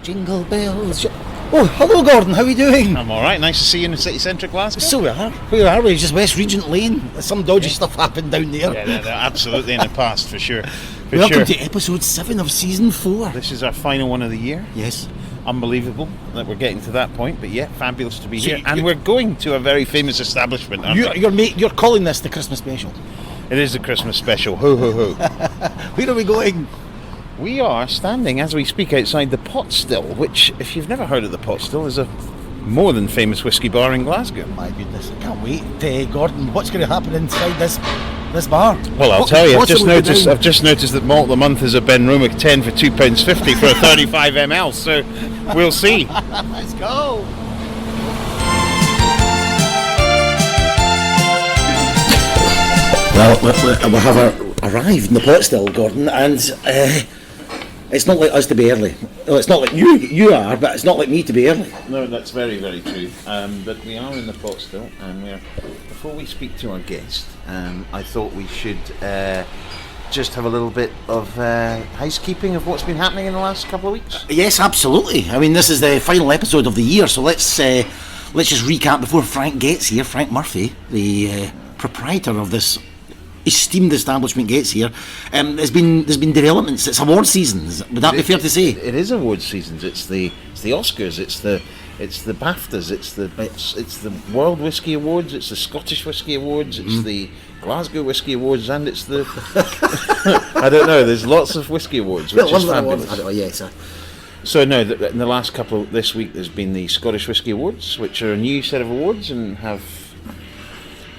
Jingle bells. Oh, hello, Gordon. How are you doing? I'm all right. Nice to see you in the city centre of Glasgow. So we are. Where are we? Just West Regent Lane. Some dodgy stuff happened down there. Yeah, absolutely in the past, for sure. Welcome to episode 7 of season 4. This is our final one of the year. Yes. Unbelievable that we're getting to that point, but yeah, fabulous to be here. And we're going to a very famous establishment, aren't we? You're calling this the Christmas special. It is the Christmas special. Ho, ho, ho. Where are we going? We are standing, as we speak, outside the Pot Still, which, if you've never heard of the Pot Still, is a more than famous whiskey bar in Glasgow. My goodness, I can't wait. Gordon, what's going to happen inside this bar? Well, I'll tell you, I've just noticed that Malt of the Month is a Ben Romick 10 for £2.50 for a 35ml, so we'll see. Let's go. Well, we have arrived in the Pot Still, Gordon, and it's not like us to be early. Well, it's not like you are, but it's not like me to be early. No, that's very, very true. But we are in the Pot Still, and before we speak to our guest, I thought we should just have a little bit of housekeeping of what's been happening in the last couple of weeks. Yes, absolutely. I mean, this is the final episode of the year, so let's just recap before Frank gets here. Frank Murphy, the proprietor of this esteemed establishment, gets here. There's been developments. It's award seasons. Would that be fair to say? It is award seasons. It's the Oscars. It's the BAFTAs. It's the World Whisky Awards. It's the Scottish Whisky Awards. It's the Glasgow Whisky Awards, and it's the I don't know. There's lots of whisky awards, which is fabulous. Yes. So no, in the last this week, there's been the Scottish Whisky Awards, which are a new set of awards and have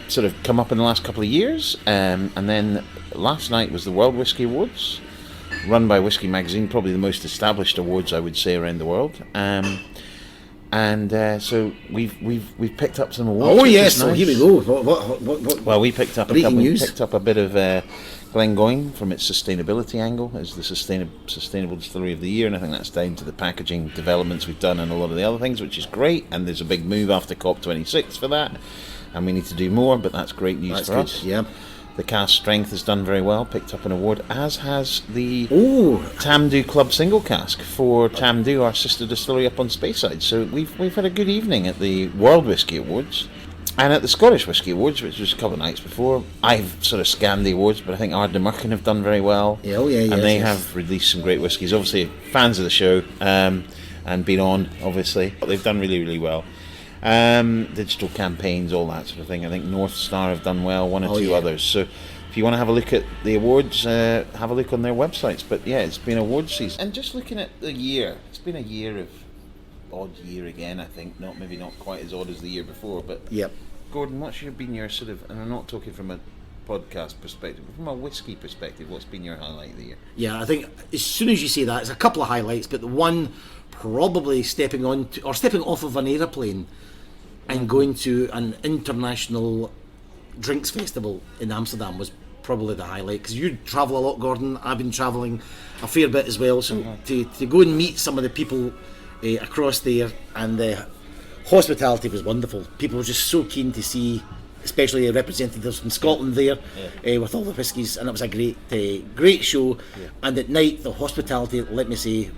sort of come up in the last couple of years, and then last night was the World Whisky Awards, run by Whisky Magazine, probably the most established awards, I would say, around the world. So we've picked up some awards. Oh yes, so nice. Here we go. What? Well, we picked up a bit of Glengoyne from its sustainability angle as the sustainable distillery of the year, and I think that's down to the packaging developments we've done and a lot of the other things, which is great. And there's a big move after COP26 for that. And we need to do more, but that's great news for us. Yeah. The cask strength has done very well, picked up an award, as has the Tamdhu Club single cask for Tamdhu, our sister distillery up on Speyside. So we've had a good evening at the World Whisky Awards and at the Scottish Whisky Awards, which was a couple of nights before. I've sort of scanned the awards, but I think Ardnamurchan have done very well. And they have released some great whiskies. Obviously, fans of the show and been on, obviously. But they've done really, really well. Digital campaigns, all that sort of thing. I think North Star have done well, one or two others. So if you want to have a look at the awards, have a look on their websites. But yeah, it's been award season. And just looking at the year, it's been a year of odd year again, I think. Maybe not quite as odd as the year before, but yep. Gordon, what's been your sort of, and I'm not talking from a podcast perspective, but from a whiskey perspective, what's been your highlight of the year? Yeah, I think as soon as you say that, it's a couple of highlights, but the one probably stepping off of an aeroplane and going to an international drinks festival in Amsterdam was probably the highlight, because you travel a lot, Gordon. I've been travelling a fair bit as well, so to go and meet some of the people across there, and the hospitality was wonderful. People were just so keen to see, especially representatives from Scotland there, with all the whiskies, and it was a great show. And at night, the hospitality, let me say,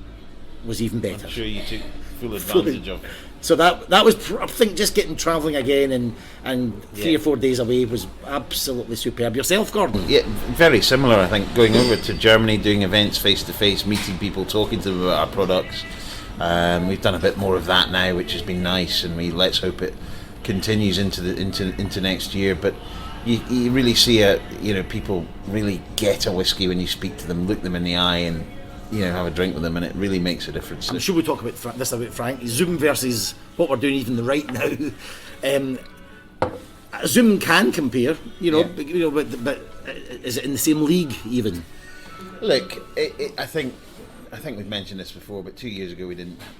was even better. I'm sure you took full advantage of it. So that was, I think, just getting travelling again and 3 or 4 days away was absolutely superb. Yourself, Gordon? Yeah, very similar, I think. Going over to Germany, doing events face to face, meeting people, talking to them about our products. We've done a bit more of that now, which has been nice, and let's hope it continues into next year. But you really see people really get a whiskey when you speak to them, look them in the eye, and have a drink with them, and it really makes a difference. I'm sure we talk about about Frank. Zoom versus what we're doing even right now. Zoom can compare, but is it in the same league even? Look, I think we've mentioned this before, but 2 years ago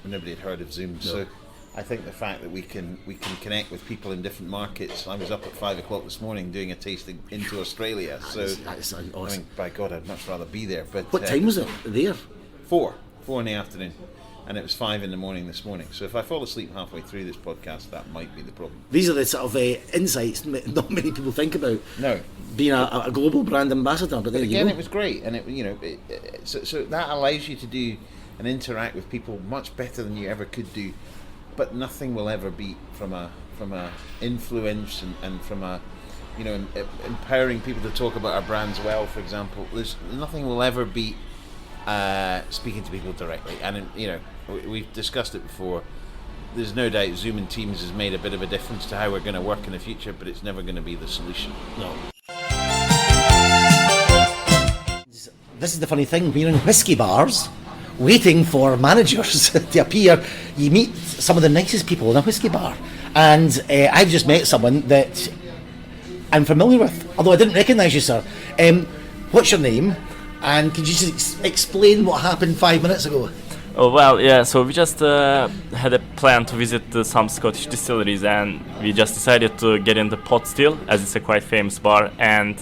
nobody had heard of Zoom. No. So I think the fact that we can connect with people in different markets. I was up at 5 o'clock this morning doing a tasting into Australia. That's awesome. I think, by God, I'd much rather be there. But what time was it there? 4 in the afternoon, and it was 5 in the morning this morning. So if I fall asleep halfway through this podcast, that might be the problem. These are the sort of insights not many people think about. No, being a global brand ambassador. But then again, it was great, and so that allows you to do and interact with people much better than you ever could do. But nothing will ever beat from a influence and from a, you know, empowering people to talk about our brands well. For example, there's nothing will ever beat speaking to people directly. And you know, we've discussed it before. There's no doubt Zoom and Teams has made a bit of a difference to how we're going to work in the future, but it's never going to be the solution. No. This is the funny thing, when you're in whiskey bars waiting for managers to appear, you meet some of the nicest people in a whiskey bar. And I've just met someone that I'm familiar with, although I didn't recognise you, sir. What's your name? And could you just explain what happened 5 minutes ago? Oh, well, yeah, so we just had a plan to visit some Scottish distilleries, and we just decided to get into Pot Still, as it's a quite famous bar, and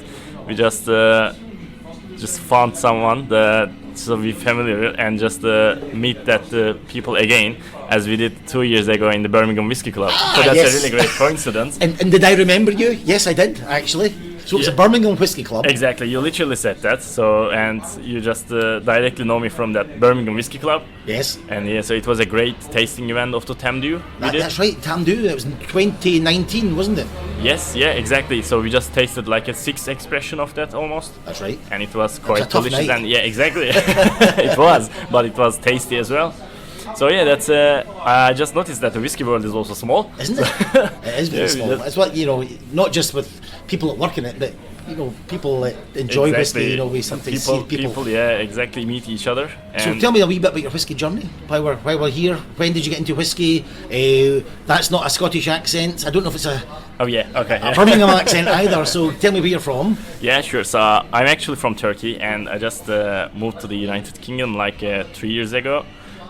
we just found someone that so we familiar and just meet that people again, as we did 2 years ago in the Birmingham Whisky Club. So that's yes. a really great coincidence. And did I remember you? Yes, I did, actually. So it was a Birmingham Whisky Club. Exactly, you literally said that. So, and you just directly know me from that Birmingham Whisky Club. Yes. And yeah, so it was a great tasting event of the Tamdu. That's right, Tamdu. It was in 2019, wasn't it? Yes, yeah, exactly. So we just tasted like a 6 expression of that almost. That's right. And it was quite delicious. Night. And yeah, exactly. It was, but it was tasty as well. So yeah, that's. I just noticed that the whiskey world is also small, isn't it? It is very small. It's what, you know, not just with people that work in it, but you know, people that enjoy whiskey. You know, we sometimes see people. Yeah, exactly, meet each other. So tell me a wee bit about your whiskey journey. While we're here, when did you get into whiskey? That's not a Scottish accent. I don't know if it's a. Oh yeah, okay. A Birmingham accent either. So tell me where you're from. Yeah, sure. So I'm actually from Turkey, and I just moved to the United Kingdom like 3 years ago.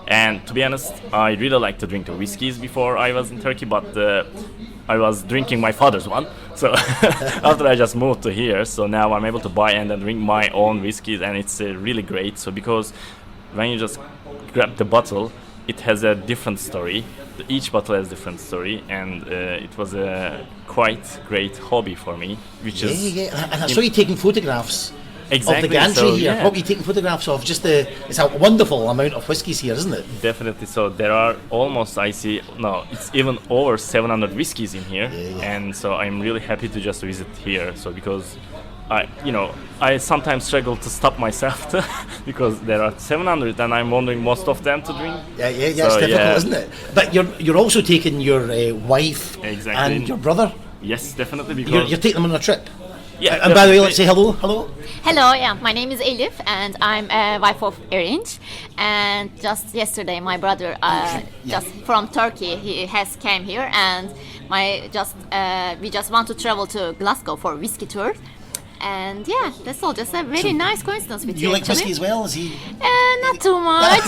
And to be honest, I really liked to drink the whiskeys before I was in Turkey, but I was drinking my father's one. So after I just moved to here, so now I'm able to buy and then drink my own whiskeys, and it's really great. So because when you just grab the bottle, it has a different story. Each bottle has a different story, and it was a quite great hobby for me. And I saw you taking photographs. Exactly. Of the gantry so, here. Yeah. What were you taking photographs of? It's a wonderful amount of whiskies here, isn't it? Definitely. So there are almost, it's even over 700 whiskies in here, and so I'm really happy to just visit here. So because I sometimes struggle to stop myself because there are 700, and I'm wondering most of them to drink. Yeah, it's difficult, isn't it? But you're also taking your wife and your brother. Yes, definitely. Because you're taking them on a trip. Yeah, and by the way, let's say hello. Hello, yeah, my name is Elif, and I'm a wife of Erinç. And just yesterday, my brother, just from Turkey, he has came here, and we just want to travel to Glasgow for whiskey tour. And yeah, that's all. Just a very nice coincidence with you. You like whiskey as well? Is he? Not too much.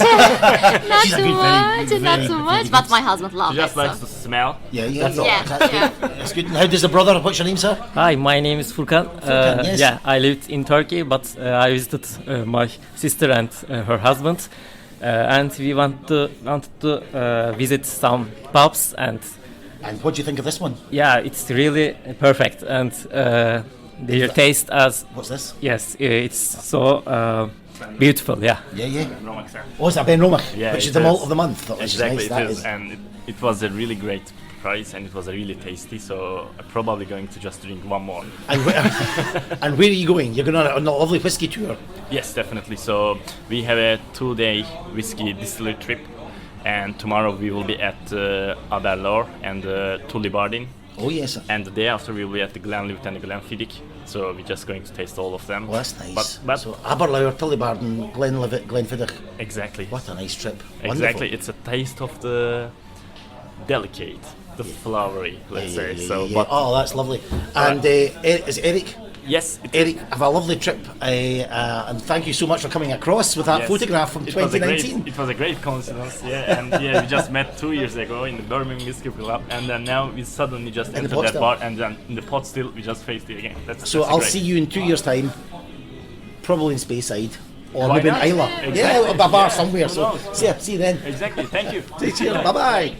Not too much. But my husband loves it. He just likes to smell. Yeah. That's That's good. And how does the brother? What's your name, sir? Hi, my name is Furkan. Yes. Yeah, I lived in Turkey, but I visited my sister and her husband, and we wanted to visit some pubs. And what do you think of this one? Yeah, it's really perfect, and their taste as. What's this? Yes, it's so beautiful. Yeah. Oh, it's a Ben Romach, yeah, which is the malt of the month. Exactly, nice. it is, and it was a really great price, and it was really tasty. So I'm probably going to just drink one more. And where are you going? You're going on a lovely whiskey tour. Yes, definitely. So we have a 2-day whiskey distillery trip, and tomorrow we will be at Aberlour and Tullibardine. Oh yes, sir. And the day after we will be at the Glenlivet and the Glenfiddich. So we're just going to taste all of them. Oh, that's nice. But so Aberlour, Tullibardine, Glenlivet, Glenfiddich. Exactly. What a nice trip. Exactly. Wonderful. It's a taste of the delicate, the flowery, let's say. But that's lovely. And is Eric? Yes. Eric, have a lovely trip, and thank you so much for coming across with that photograph from 2019. It was a great coincidence, and we just met 2 years ago in the Birmingham Whisky Club, and then now we suddenly just entered that bar, and then in the Pot Still we just faced it again. I'll see you in 2 years' time, probably in Speyside, or maybe in Isla. Exactly. Yeah, a bar somewhere. So see you then. Exactly. Thank you. Take care. Bye bye.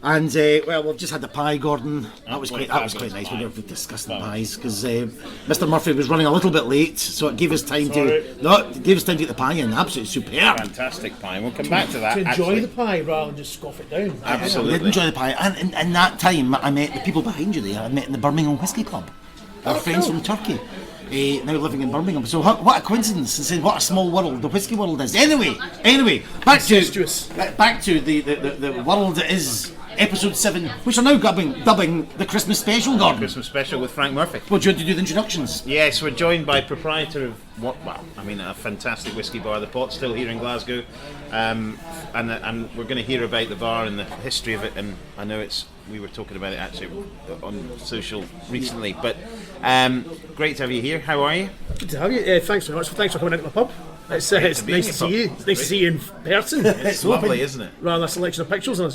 And well, we've just had the pie, Gordon. That was quite nice. We were discussing pies because Mr. Murphy was running a little bit late, so it gave us time to get the pie in. Absolutely superb. Fantastic pie. We'll come back to that. To enjoy the pie rather than just scoff it down. Absolutely. I did enjoy the pie, and in that time I met the people behind you there. I met in the Birmingham Whisky Club. Our friends from Turkey. Now living in Birmingham. So what a coincidence, and saying what a small world the whisky world is. Anyway, back to the world that is episode 7, which are now dubbing the Christmas special, Gordon. Christmas special with Frank Murphy. Well, do you want to do the introductions? Yes, we're joined by proprietor of a fantastic whisky bar, the Pot Still, here in Glasgow, and we're going to hear about the bar and the history of it. And I know we were talking about it actually on social recently, but great to have you here. How are you? Good to have you. Thanks very much. Thanks for coming into my pub. It's nice to see you. It's nice to see you in person. It's lovely, isn't it? Rather than a selection of pixels on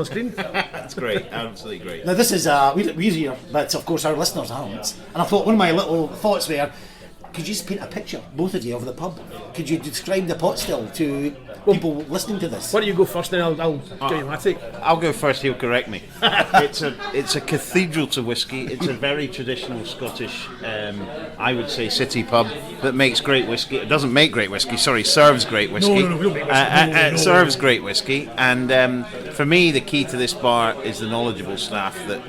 a screen. That's great, absolutely great. Now this is we're here, but of course our listeners aren't. And I thought one of my little thoughts were, could you just paint a picture, both of you, of the pub? Could you describe the Pot Still to people listening to this? Why don't you go first, then I'll give you my take. I'll go first. He'll correct me. It's a cathedral to whiskey. It's a very traditional Scottish, I would say, city pub that makes great whiskey. It doesn't make great whiskey. Sorry, serves great whiskey. No, we don't make whiskey. Serves great whiskey. And for me, the key to this bar is the knowledgeable staff that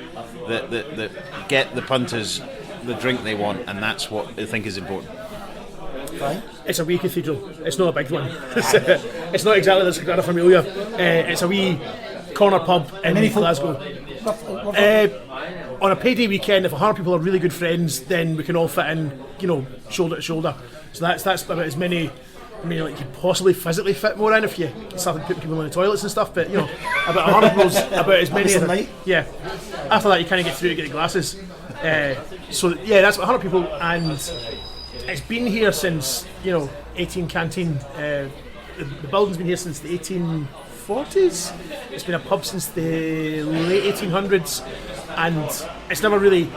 get the punters the drink they want, and that's what I think is important. Right. It's a wee cathedral. It's not a big one. It's not exactly the Sagrada Familia. It's a wee corner pub in Glasgow. On a payday weekend, if 100 people are really good friends, then we can all fit in, shoulder to shoulder. So that's about as many. I mean, like you possibly physically fit more in if you started putting people in the toilets and stuff. But about 100 people's about as many. Yeah. After that, you kind of get through to get the glasses. That's about 100 people, and it's been here since 18 Canteen. The building's been here since the 1840s. It's been a pub since the late 1800s, and it's never really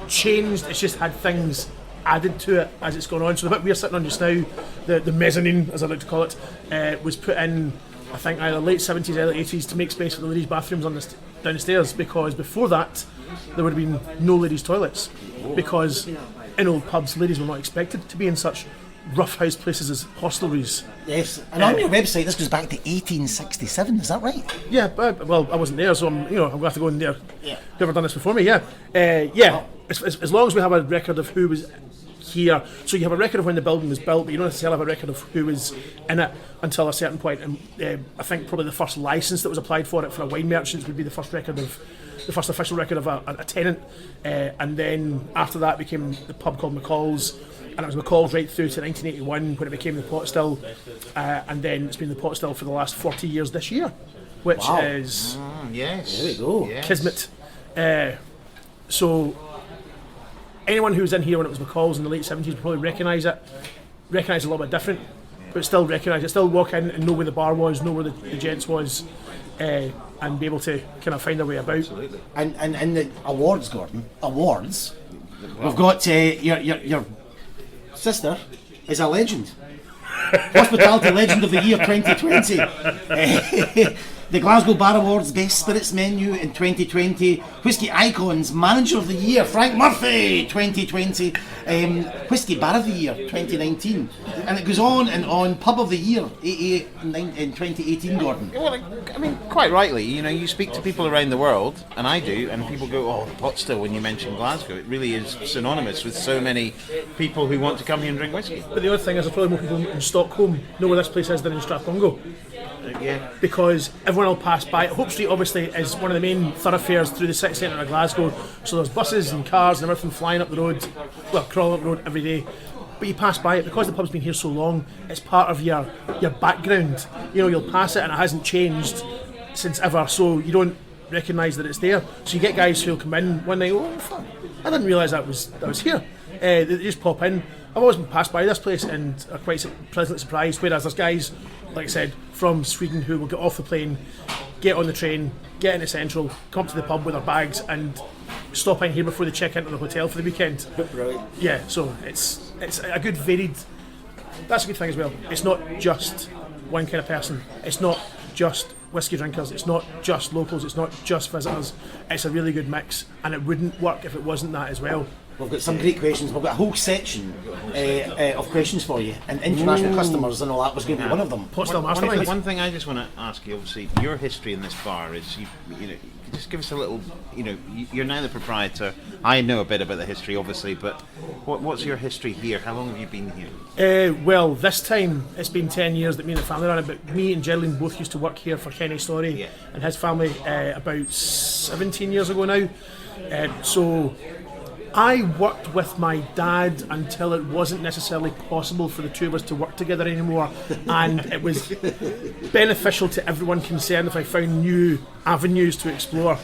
changed. It's just had things added to it as it's gone on. So the bit we're sitting on just now, the mezzanine, as I like to call it, was put in, I think, either late 70s, early 80s to make space for the ladies' bathrooms down the stairs, because before that there would have been no ladies' toilets, because in old pubs ladies were not expected to be in such rough house places as hostelries. Yes, and on your website this goes back to 1867, is that right? Yeah, well, I wasn't there, so I'm going to have to go in there. Yeah. Whoever done this before me, As long as we have a record of who was here, so you have a record of when the building was built, but you don't necessarily have a record of who was in it until a certain point. And I think probably the first license that was applied for it for a wine merchant would be the first official record of a tenant, and then after that became the pub called McCall's, and it was McCall's right through to 1981 when it became the Pot Still, and then it's been the Pot Still for the last 40 years this year, which is yes, there we go, yes. Kismet. So anyone who was in here when it was McCall's in the late 70s would probably recognise it a little bit different, but still recognise it, still walk in and know where the bar was, know where the gents was, and be able to kind of find their way about. Absolutely. And the awards, Gordon, we've got your sister is a legend. Hospitality Legend of the Year 2020. The Glasgow Bar Awards Best Spirits Menu in 2020. Whisky Icons Manager of the Year, Frank Murphy, 2020. Whisky Bar of the Year, 2019. And it goes on and on. Pub of the Year, AA in 2018, Gordon. Well, I mean, quite rightly, you speak to people around the world, and I do, and people go, oh, the Pot Still, when you mention Glasgow. It really is synonymous with so many people who want to come here and drink whiskey. But the other thing is there's probably more people in Stockholm know where this place is than in Strathconngo. Yeah. Because everyone will pass by. Hope Street obviously is one of the main thoroughfares through the city centre of Glasgow, so there's buses and cars and everything flying up the road, well, crawling up the road every day. But you pass by it because the pub's been here so long. It's part of your background. You'll pass it and it hasn't changed since ever, so you don't recognise that it's there. So you get guys who'll come in one night, oh fuck, I didn't realise that was here. They just pop in. I've always been passed by this place and are quite pleasantly surprised, whereas there's guys, like I said, from Sweden who will get off the plane, get on the train, get into Central, come to the pub with their bags and stop in here before they check into the hotel for the weekend. Right. Yeah, so it's a good varied, that's a good thing as well. It's not just one kind of person. It's not just whiskey drinkers. It's not just locals. It's not just visitors. It's a really good mix, and it wouldn't work if it wasn't that as well. We've got some great questions. We've got a whole section of questions for you, and international customers and all that was going to be one of them. One thing I just want to ask you, obviously, your history in this bar is, you know, just give us a little, you know, you're now the proprietor. I know a bit about the history, obviously, but what's your history here? How long have you been here? Well, this time it's been 10 years that me and the family run it, but me and Geraldine both used to work here for Kenny Story and his family about 17 years ago now. So I worked with my dad until it wasn't necessarily possible for the two of us to work together anymore, and it was beneficial to everyone concerned if I found new avenues to explore.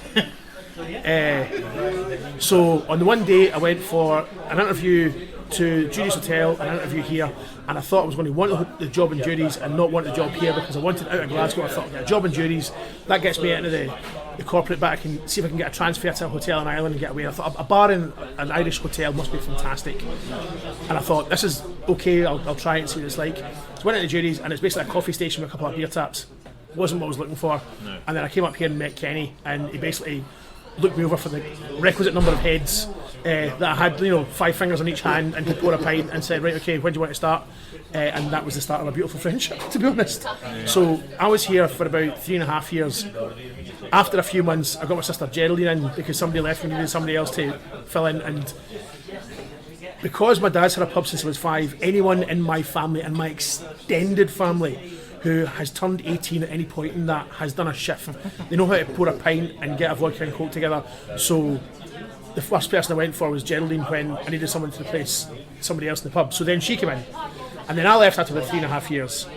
So on the one day I went for an interview to Judy's Hotel, an interview here, and I thought I was going to want the job in Judy's and not want the job here because I wanted out of Glasgow. I thought I'll get a job in Judy's, that gets me into the corporate, but I can see if I can get a transfer to a hotel in Ireland and get away. I thought a bar in an Irish hotel must be fantastic, and I thought this is okay, I'll try it and see what it's like. So I went into Judy's, and it's basically a coffee station with a couple of beer taps. Wasn't what I was looking for. No. And then I came up here and met Kenny, and he basically looked me over for the requisite number of heads that I had, 5 fingers on each hand, and could pour a pint, and said, right, okay, when do you want to start? And that was the start of a beautiful friendship, to be honest. So I was here for about 3.5 years. After a few months, I got my sister Geraldine in because somebody left and needed somebody else to fill in, and because my dad's had a pub since I was 5, anyone in my family and my extended family who has turned 18 at any point in that has done a shift. They know how to pour a pint and get a vodka and coke together. So the first person I went for was Geraldine when I needed someone to replace somebody else in the pub. So then she came in, and then I left after about 3.5 years,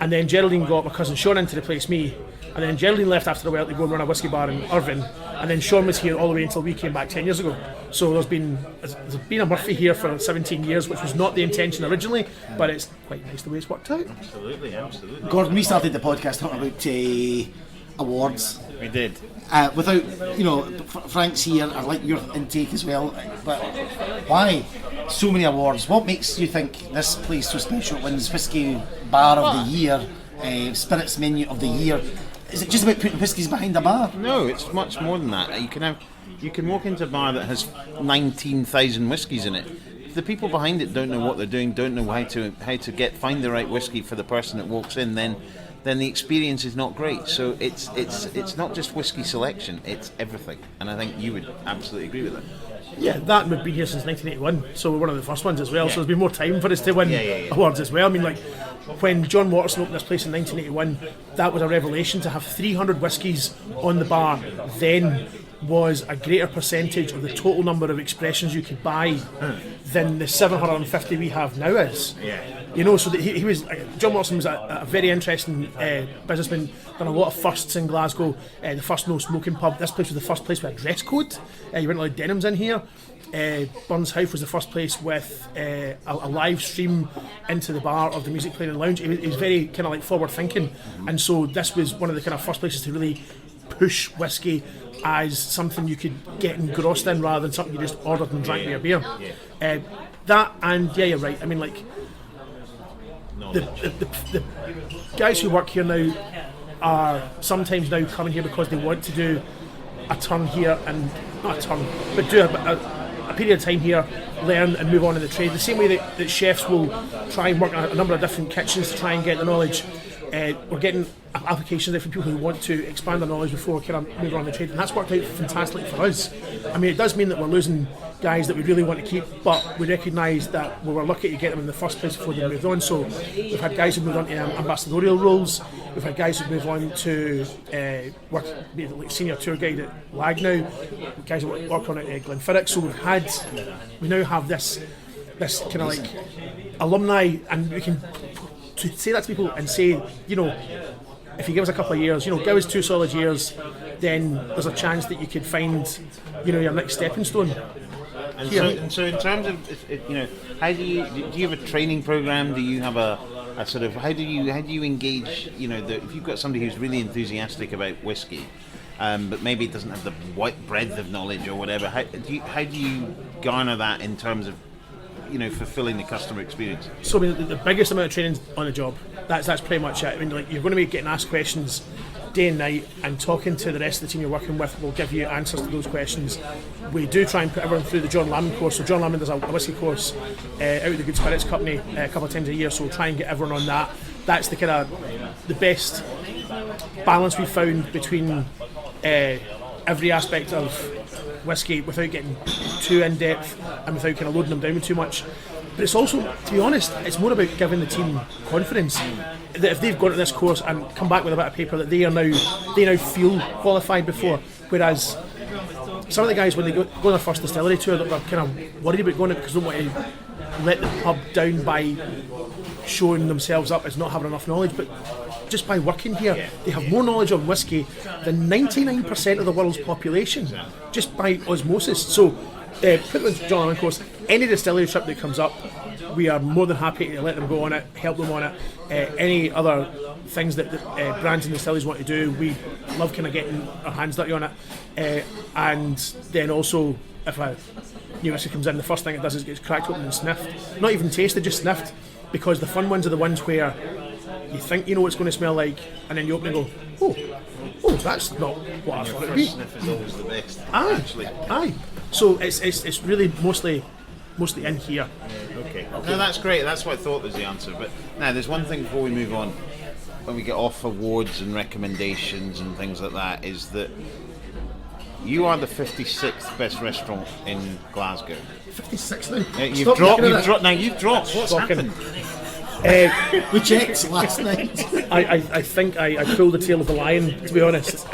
and then Geraldine got my cousin Sean in to replace me, and then Geraldine left after a while to go and run a whiskey bar in Irvine, and then Sean was here all the way until we came back 10 years ago. So there's been a Murphy here for 17 years, which was not the intention originally, but it's quite nice the way it's worked out. Absolutely. Gordon, we started the podcast talking about awards. We did. Without, Frank's here, I like your intake as well, but why so many awards? What makes you think this place so special? It wins Whisky Bar of the Year, Spirits Menu of the Year. Is it just about putting whiskies behind a bar? No, it's much more than that. You can walk into a bar that has 19,000 whiskies in it. If the people behind it don't know what they're doing, don't know how to find the right whiskey for the person that walks in, then the experience is not great. So it's not just whiskey selection, it's everything. And I think you would absolutely agree with that. Yeah, that would be here since 1981, so we're one of the first ones as well. Yeah. So there's been more time for us to win awards as well. I mean, like when John Watterson opened this place in 1981, that was a revelation. To have 300 whiskies on the bar then was a greater percentage of the total number of expressions you could buy than the 750 we have now is. So that he was, John Watson was a very interesting businessman, done a lot of firsts in Glasgow, the first no smoking pub. This place was the first place with a dress code. You weren't allowed denims in here. Burns House was the first place with a live stream into the bar of the music playing in the lounge. He was very kind of like forward thinking, and so this was one of the kind of first places to really push whiskey as something you could get engrossed in rather than something you just ordered and drank with your beer. That, and you're right. I mean, like the guys who work here now are sometimes now coming here because they want to do a turn here, and not a turn, but do a period of time here, learn and move on in the trade. The same way that chefs will try and work in a number of different kitchens to try and get the knowledge. We're getting applications there from people who want to expand their knowledge before kind of move on in the trade, and that's worked out fantastically for us. I mean, it does mean that we're losing guys that we really want to keep, but we recognise that we were lucky to get them in the first place before they moved on. So we've had guys who moved on to ambassadorial roles, we've had guys who moved on to work, be like senior tour guide at Lag now, guys who work on at Glenfiddich. So we now have this kind of like alumni, and we can to say that to people and say, if you give us a couple of years, give us 2 solid years, then there's a chance that you could find, your next stepping stone. And so in terms of, how do you have a training program? Do you have a sort of, how do you engage, if you've got somebody who's really enthusiastic about whiskey, but maybe doesn't have the wide breadth of knowledge or whatever, how do you garner that in terms of fulfilling the customer experience? So I mean, the biggest amount of training on the job. That's pretty much it. I mean, like, you're going to be getting asked questions day and night, and talking to the rest of the team you're working with will give you answers to those questions. We do try and put everyone through the John Lamond course. So John Lamond does a whisky course out of the Good Spirits Company a couple of times a year, so we'll try and get everyone on that. That's the kind of the best balance we found between every aspect of whisky without getting too in depth and without kind of loading them down with too much. But it's also, to be honest, it's more about giving the team confidence that if they've gone to this course and come back with a bit of paper that they now feel qualified before. Whereas some of the guys, when they go on their first distillery tour, they're kind of worried about going it because they don't want to let the pub down by showing themselves up as not having enough knowledge. But just by working here, they have more knowledge on whisky than 99% of the world's population, just by osmosis. So put them in John Lamond course. Any distillery trip that comes up, we are more than happy to let them go on it, help them on it. Any other things that brands and distilleries want to do, we love kind of getting our hands dirty on it. And then also, if a new whisky comes in, the first thing it does is it gets cracked open and sniffed. Not even tasted, just sniffed. Because the fun ones are the ones where you think you know what it's going to smell like, and then you open and go, oh, that's not what I thought it would be. Sniff is always the best. Aye. So it's really mostly in here. Okay. No, that's great. That's what I thought was the answer. But now, there's one thing before we move on. When we get off awards and recommendations and things like that, is that you are the 56th best restaurant in Glasgow. 56 now. You've dropped. Now you've dropped. What's happened? We checked last night. I think I pulled the tail of the lion, to be honest.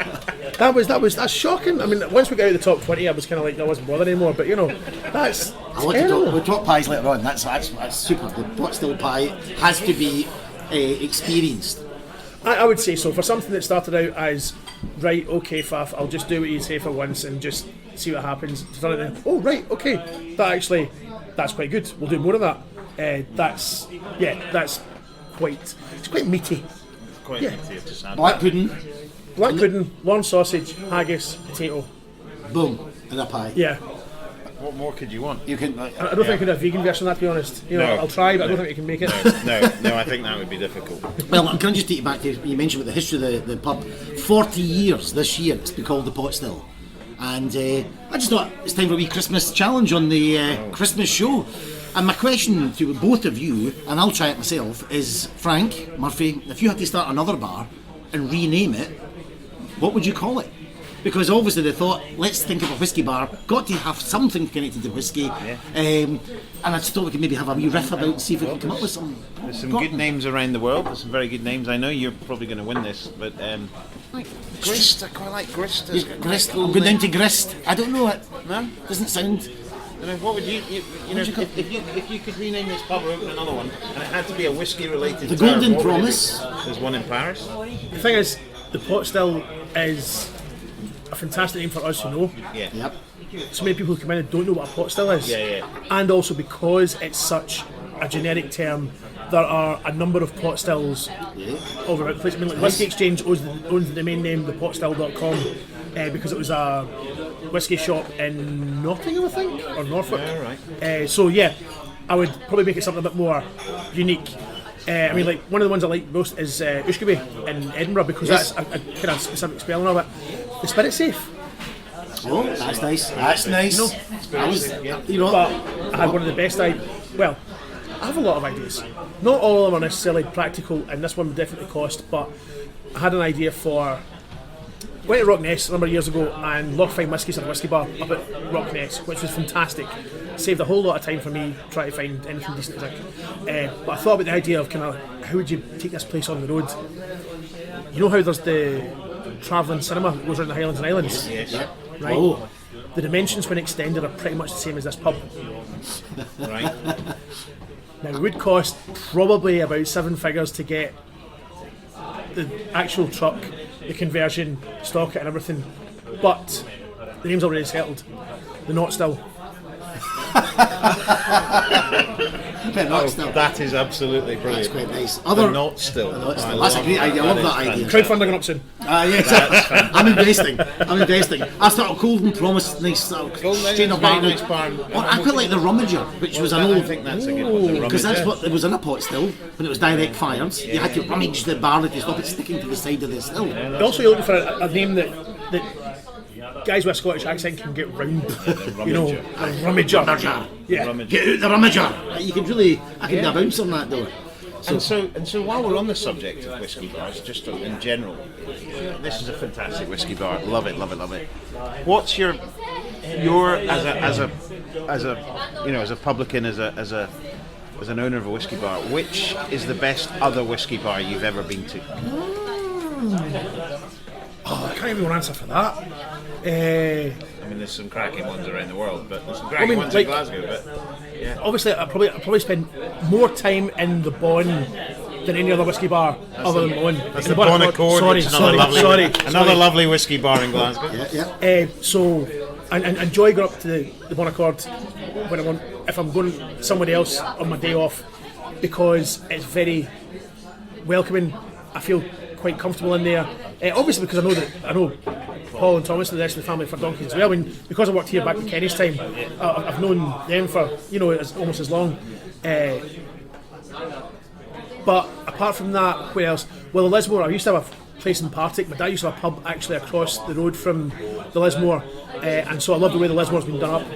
That's shocking. I mean, once we got out of the top 20, I was kind of like, I wasn't bothered anymore. But that's terrible. We'll talk pies later on. That's super. The pot still pie has to be experienced. I would say so. For something that started out as, right, okay, Faf, I'll just do what you say for once and just see what happens. Oh, right, okay. That's quite good. We'll do more of that. That's quite meaty. Quite meaty. Black pudding, lawn sausage, haggis, potato. Boom, and a pie. Yeah. What more could you want? You can. I don't think I can do a vegan version of that, to be honest. No, I'll try, but I don't think we can make it. No, I think that would be difficult. Well, I'm going to just take you back to, you mentioned about the history of the pub. 40 years this year it's been called the Pot Still. And I just thought it's time for a wee Christmas challenge on the Christmas show. And my question to both of you, and I'll try it myself, is Frank, Murphy, if you had to start another bar and rename it, what would you call it? Because obviously they thought, let's think of a whiskey bar, got to have something connected to whiskey. And I just thought we could maybe have a wee riff about and see if we can come up with some. There's some good names around the world. There's some very good names. I know you're probably going to win this, but Grist. I quite like Grist. Grist. I'll go down to Grist. I don't know it. No, doesn't sound. What would you if you could rename this pub or open another one, and it had to be a whiskey related? The Golden Promise. There's one in Paris. The thing is, the Pot Still is a fantastic name for us who know. Yeah. Yep. So many people who come in and don't know what a pot still is. Yeah. And also because it's such a generic term, there are a number of pot stills over the place. I mean, like Whisky Exchange owns the domain name thepotstill.com because it was a whisky shop in Nottingham, I think, or Norfolk. Yeah, right. So yeah, I would probably make it something a bit more unique. I mean, like one of the ones I like most is Ushkaby in Edinburgh because that's a kind of specific spelling of it. The Spirit Safe. Oh, that's nice. That's nice. But I had one of the best well, I have a lot of ideas. Not all of them are necessarily practical, and this one would definitely cost, but I had an idea for. Went to Rockness a number of years ago, and Lochfine Whiskies had a whiskey bar up at Rockness, which was fantastic. Saved a whole lot of time for me trying to find anything decent to drink. But I thought about the idea of kind of how would you take this place on the road? You know how there's the travelling cinema that goes around the Highlands and Islands? Yes. Right. Oh. The dimensions when extended are pretty much the same as this pub. Right. Now it would cost probably about 7 figures to get the actual truck, the conversion, stock it and everything, but the name's already settled. The Not Still. But not still. That is absolutely brilliant. That's quite nice. The not still. That's a great idea. I love that idea. Crowdfunding up soon. Yes, I'm investing. I started Golden Promise, nice chain of bars. Nice barn. I quite like the Rummager, which was an I old. think that's a good one. Because that's what it was in a pot still when it was direct fires. You had to rummage the barley to stop it sticking to the side of the still. Also, you're looking for a name that guys with a Scottish accent can get round. You know, a rummager. Yeah. Get out the Rummager. You could really, I can be a bouncer on that though. And so while we're on the subject of whiskey bars, just in general, this is a fantastic whiskey bar. Love it. What's your as a publican, as an owner of a whiskey bar, which is the best other whiskey bar you've ever been to? I can't even answer for that. I mean, there's some cracking ones around the world, but there's some cracking ones in Glasgow. But yeah, Obviously, I probably spend more time in the Bon than any other whiskey bar other than Bon. that's the Bon Accord. Sorry. Another lovely whiskey bar in Glasgow. So, and enjoy going up to the Bon Accord when if I'm going somewhere else on my day off, because it's very welcoming. I feel quite comfortable in there. Obviously, because I know Paul and Thomas and the rest of the family for donkeys as well. I mean, because I worked here back in Kenny's time, I've known them for almost as long. But apart from that, where else? Well, the Lismore. I used to have a place in Partick. My dad used to have a pub actually across the road from the Lismore, and so I love the way the Lismore's been done up.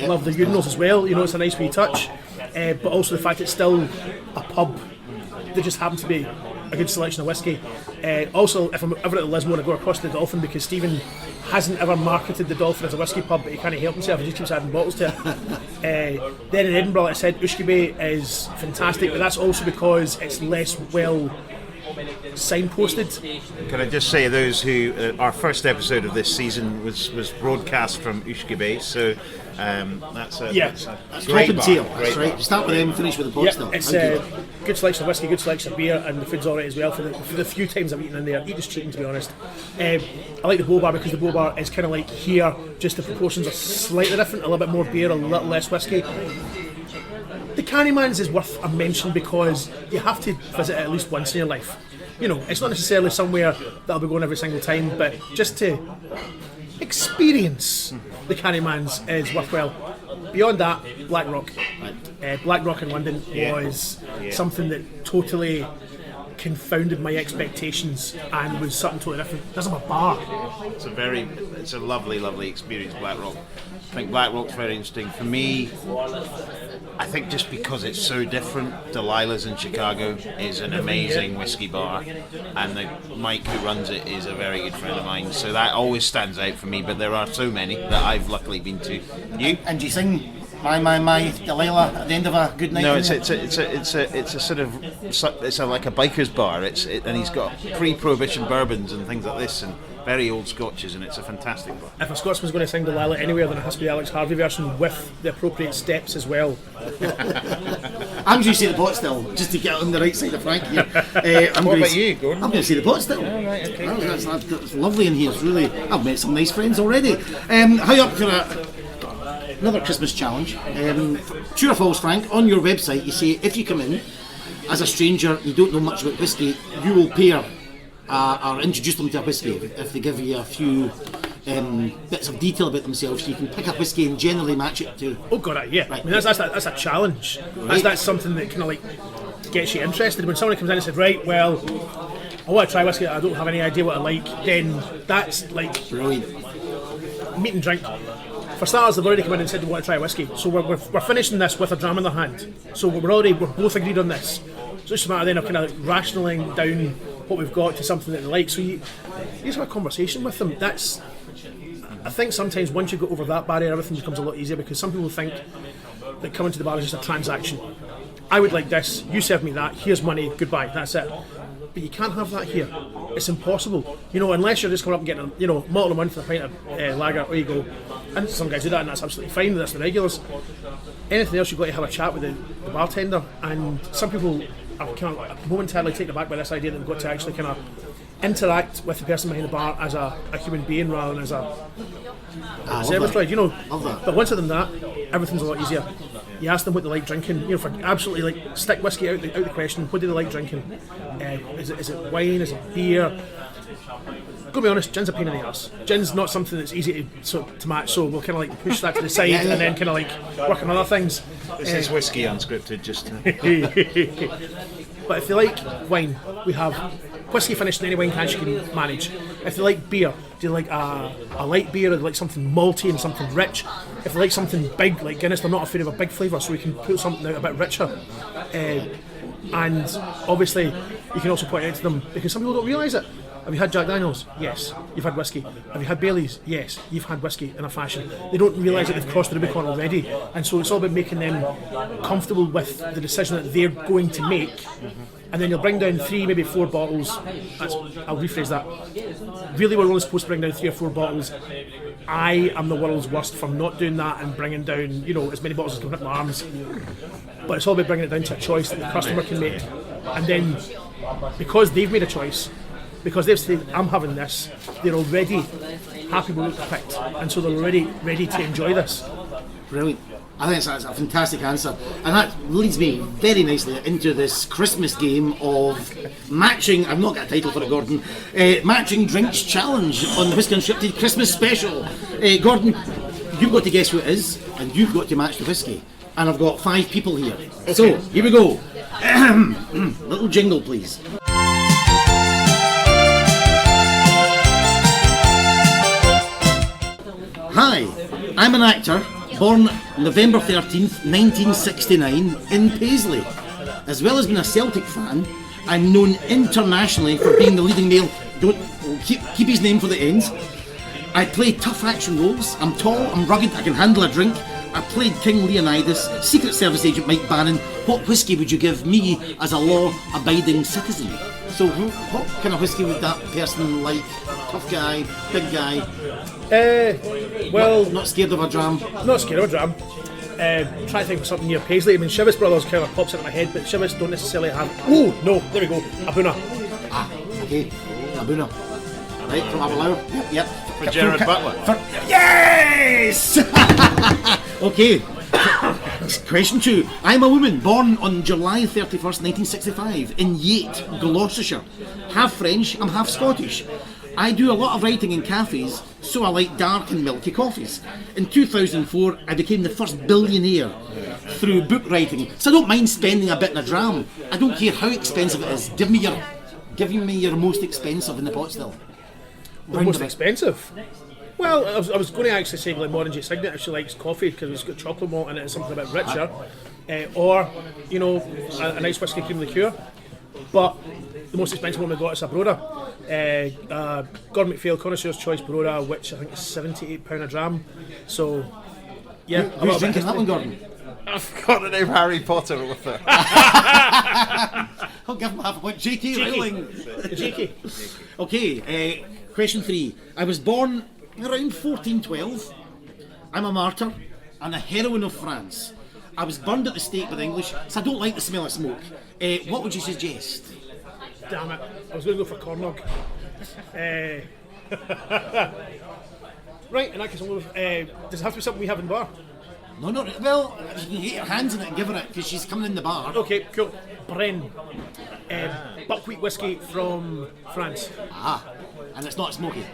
Love the urinals as well. It's a nice wee touch. But also the fact it's still a pub. They just happen to be a good selection of whiskey. Also, if I'm ever at the Lismore, I go across the Dolphin because Stephen hasn't ever marketed the Dolphin as a whiskey pub, but he can't help himself. He just keeps adding bottles to it. Then in Edinburgh, like I said, Ushkebe is fantastic, but that's also because it's less well signposted. Can I just say, those who our first episode of this season was broadcast from Ushkebe, so that's a great Top and bar. tail. That's right. You start with them, finish with the pot still. It's a good selection of whiskey, good selection of beer, and the food's alright as well. For the few times I've eaten in there, eat as treating, to be honest. I like the Bow Bar because the Bow Bar is kind of like here, just the proportions are slightly different, a little bit more beer, a little less whiskey. The Cannyman's is worth a mention because you have to visit it at least once in your life. It's not necessarily somewhere that I'll be going every single time, but just to experience the Cannyman's is worthwhile. Beyond that, Black Rock. Black Rock in London was something that totally confounded my expectations and was something totally different. There's a bar. It's a lovely experience, Black Rock. I think Black Rock's very interesting. For me, I think just because it's so different, Delilah's in Chicago is an amazing whiskey bar, and Mike who runs it is a very good friend of mine, so that always stands out for me, but there are so many that I've luckily been to. You? And do you sing my Delilah at the end of a good night? No, it's a sort of like a biker's bar. And he's got pre-prohibition bourbons and things like this, and very old scotches, and it's a fantastic bar. If a Scotsman's going to sing Delilah anywhere, then it has to be the Alex Harvey version with the appropriate steps as well. I'm going to say the pot still, just to get on the right side of Frank here. What about you, Gordon? I'm going to say the pot still. Right, okay. That's lovely in here. It's really, I've met some nice friends already. How up to another Christmas challenge. True or false, Frank? On your website, you say if you come in as a stranger, you don't know much about whiskey, you will pair or introduce them to a whiskey if they give you a few bits of detail about themselves. You can pick a whiskey and generally match it to. Oh god, yeah. Right. I mean, that's a challenge. Right. That's something that kind of like gets you interested. When somebody comes in and said, right, well, I want to try whiskey, I don't have any idea what I like, then that's like Brilliant. meat and drink. For starters, they've already come in and said they want to try whiskey, so we're finishing this with a dram in their hand. So we're both agreed on this. So it's just a matter then of kind of rationaling down what we've got to something that they like. So you just have a conversation with them. I think sometimes once you go over that barrier, everything becomes a lot easier, because some people think that coming to the bar is just a transaction. I would like this, you serve me that, here's money, goodbye, that's it. But you can't have that here. It's impossible. Unless you're just coming up and getting a bottle a month for a pint of lager, or you go. And some guys do that, and that's absolutely fine. That's the regulars. Anything else, you've got to have a chat with the bartender. And some people are kind of momentarily taken aback by this idea that they've got to actually kind of interact with the person behind the bar as a human being rather than as a service droid. Love that. But once I've done that, everything's a lot easier. You ask them what they like drinking. You know, for absolutely like stick whiskey out the question. What do they like drinking? Is it wine? Is it beer? Go be honest, gin's a pain in the arse. Gin's not something that's easy to match, so we'll kind of like push that to the side and then kind of like work on other things. This is Whisky Unscripted, just to... But if they like wine, we have whiskey finished in any wine can you can manage. If they like beer, do they like a light beer, or do they like something malty and something rich? If they like something big like Guinness, they're not afraid of a big flavour, so we can put something out a bit richer. And obviously, you can also point out to them, because some people don't realise it. Have you had Jack Daniels? Yes. You've had whiskey. Have you had Baileys? Yes. You've had whiskey in a fashion. They don't realise that they've crossed the Rubicon already, and so it's all about making them comfortable with the decision that they're going to make. And then you'll bring down 3, maybe 4 bottles. I'll rephrase that. Really, we're only supposed to bring down 3 or 4 bottles. I am the world's worst for not doing that and bringing down, as many bottles as can fit my arms. But it's all about bringing it down to a choice that the customer can make. And then, because they've made a choice, because they've said, I'm having this, they're already happy with what they picked. And so they're already ready to enjoy this. Brilliant. I think that's a fantastic answer. And that leads me very nicely into this Christmas game of matching, I've not got a title for it, Gordon, Matching Drinks Challenge on the Whisky Unscripted Christmas Special. Gordon, you've got to guess who it is, and you've got to match the whiskey. And I've got 5 people here. Okay. So, here we go. Little jingle, please. Hi, I'm an actor, born November 13th, 1969 in Paisley. As well as being a Celtic fan, I'm known internationally for being the leading male. Keep his name for the end. I play tough action roles. I'm tall, I'm rugged, I can handle a drink. I played King Leonidas, Secret Service agent Mike Bannon. What whiskey would you give me as a law-abiding citizen? So what kind of whiskey would that person like? Tough guy, big guy? Well... Not scared of a dram? Not scared of a dram. Try to think of something near Paisley. I mean, Chivas Brothers kind of pops into my head, but Chivas don't necessarily have... Oh, no, there we go. Abuna. Ah, okay. Abuna. Right, from Aberlour. Yep. For Gerard Butler. Yes! Okay. Question 2. I'm a woman born on July 31st, 1965 in Yate, Gloucestershire. Half French, I'm half Scottish. I do a lot of writing in cafes, so I like dark and milky coffees. In 2004, I became the first billionaire through book writing, so I don't mind spending a bit in a dram. I don't care how expensive it is. Give me your most expensive in the pot still. The most expensive? Well, I was going to actually say Glenmorangie J. Signet if she likes coffee because it's got chocolate malt in it and something a bit richer, or a nice whiskey cream liqueur. But the most expensive one we got is a Broda, Gordon MacPhail Connoisseur's Choice Broda, which I think is £78 a dram. So, yeah. Who's drinking that one, Gordon? I forgot the name Harry Potter author. I'll give him half a point. J.K. Rowling. J.K. Okay, question 3. I was born around 1412. I'm a martyr and a heroine of France. I was burned at the stake with the English, so I don't like the smell of smoke. What would you suggest? Damn it, I was going to go for Cornog. Right, in that case, does it have to be something we have in the bar? No, well, you can get your hands in it and give her it because she's coming in the bar. Okay, cool. Bren. Buckwheat whiskey from France. Ah, and it's not smoky.